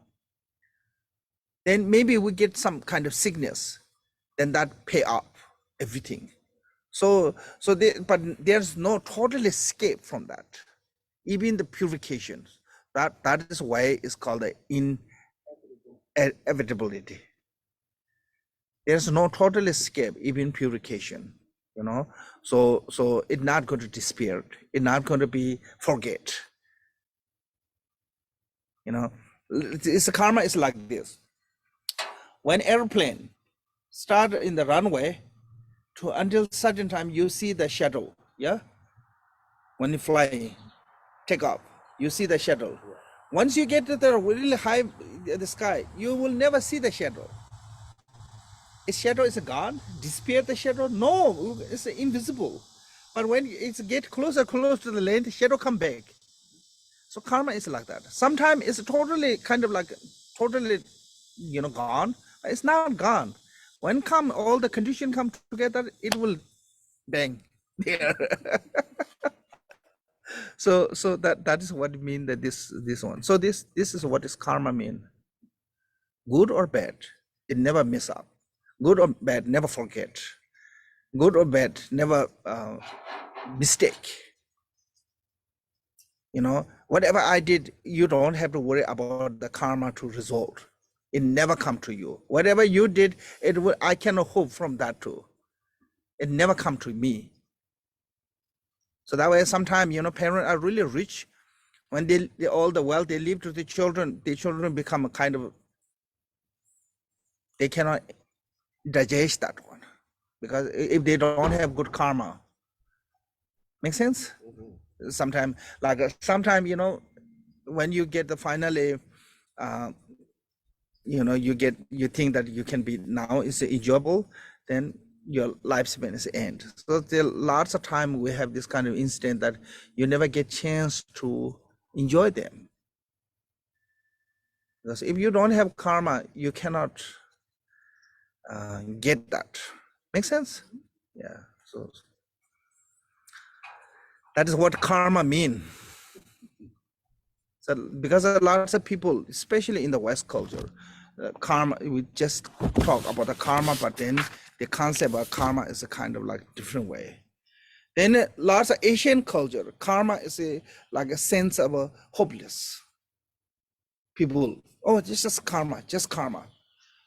then maybe we get some kind of sickness, then that pay up everything. But there's no total escape from that. Even the purification, that is why it's called the inevitability. There's no total escape, even purification, you know. So it's not going to disappear. It's not going to be forget. You know, it's karma is like this. When airplane start in the runway to until certain time, you see the shadow, yeah? When you fly, take off, you see the shadow. Once you get to the really high the sky, you will never see the shadow. Its shadow is gone, disappear the shadow? No, it's invisible. But when it's get closer to the land, the shadow come back. So karma is like that. Sometimes it's totally kind of like totally, you know, gone. It's not gone. When come all the conditions come together, it will bang there. So that is what it mean that this one. So this is what is karma mean. Good or bad, it never mess up. Good or bad, never forget. Good or bad, never mistake. You know, whatever I did, you don't have to worry about the karma to resolve. It never come to you. Whatever you did, it will. I cannot hope from that too. It never come to me. So that way, sometimes, you know, parents are really rich. When they all the wealth they leave to the children become a kind of, they cannot digest that one, because if they don't have good karma. Make sense? Sometimes, you know, when you get the finally, you know, you think that you can be now is enjoyable, then your lifespan is end. So there lots of time we have this kind of incident that you never get chance to enjoy them. Because if you don't have karma, you cannot get that. Make sense? Yeah. So that is what karma mean. So because lots of people, especially in the West culture, karma, we just talk about the karma, but then the concept of karma is a kind of like different way. Then lots of Asian culture, karma is like a sense of a hopeless. People, oh, just karma, just karma.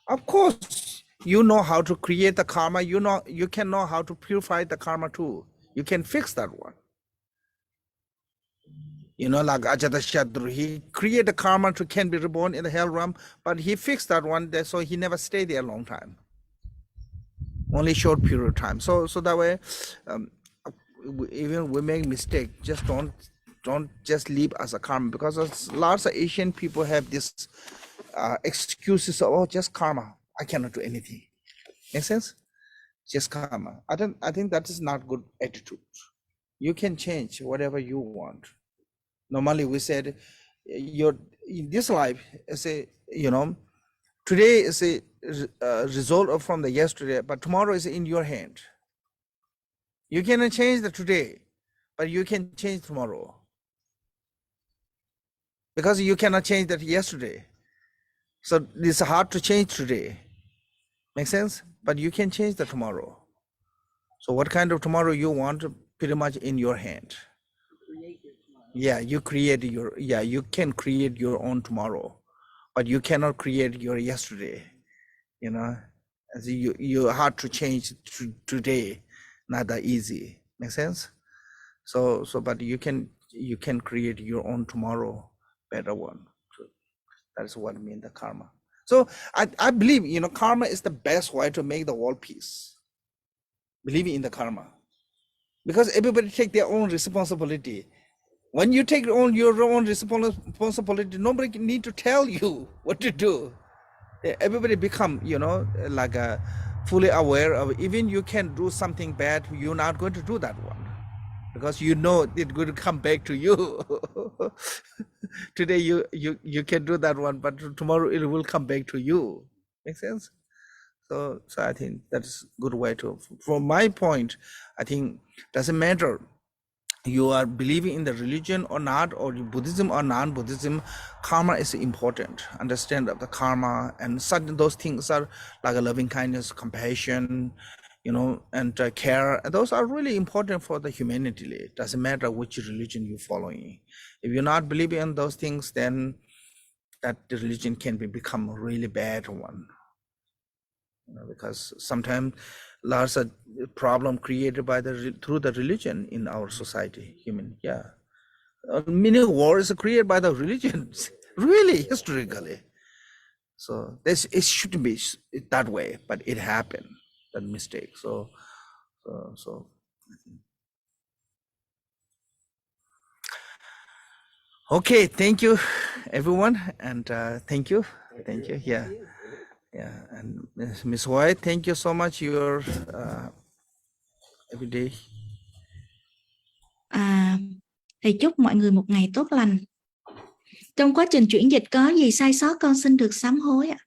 Of course, you know how to create the karma. You can know how to purify the karma too. You can fix that one. Like Ajatashatru, he created karma to can be reborn in the hell realm, but he fixed that one, so he never stayed there a long time. Only short period of time. So that way, even we make mistake, just don't just leave as a karma, because lots of Asian people have this excuses of, oh, just karma. I cannot do anything. Make sense? Just karma. I think that is not good attitude. You can change whatever you want. Normally we said in this life is a, today is a result from the yesterday, but tomorrow is in your hand. You cannot change the today, but you can change tomorrow, because you cannot change that yesterday. So it's hard to change today. Make sense? But you can change the tomorrow. So what kind of tomorrow you want, pretty much in your hand. Create your tomorrow. Yeah, you can create your own tomorrow, but you cannot create your yesterday. As you hard to change today, not that easy. Make sense? So but you can create your own tomorrow, better one. So that's what I mean, the karma. So I believe, karma is the best way to make the world peace. Believing in the karma, because everybody take their own responsibility. When you take your own responsibility, nobody need to tell you what to do. Everybody become, like fully aware of, even you can do something bad, you're not going to do that one, because it's going to come back to you. Today you can do that one, but tomorrow it will come back to you. Make sense? So I think that's a good way to, from my point, I think doesn't matter you are believing in the religion or not, or Buddhism or non-Buddhism, karma is important. Understand of the karma, and those things are like a loving kindness, compassion, and care. Those are really important for the humanity. It doesn't matter which religion you're following. If you're not believing in those things, then that religion can become a really bad one. Because sometimes lots of problem created by through the religion in our society, many wars are created by the religions, really, historically. So it shouldn't be that way, but it happened, that mistake. So okay, thank you everyone, and thank you. Yeah, and Miss White, thank you so much. Your every day. Thầy chúc mọi người một ngày tốt lành. Trong quá trình chuyển dịch có gì sai sót con xin được sám hối ạ.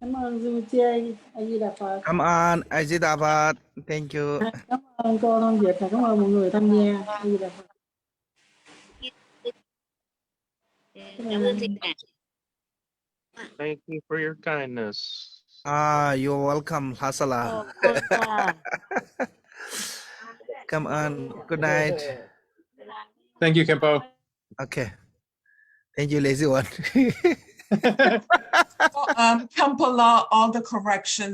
Cảm ơn Zuchi, A Di Đà Phật. Come on, A Di Đà Phật. Thank you. Cảm ơn cô thông dịch và cảm ơn mọi người tham gia. A Di Đà Phật. Thank you for your kindness. You're welcome, Hasala. Come on. Good night. Thank you, Kempo. Okay. Thank you, lazy one. Kampala, all the corrections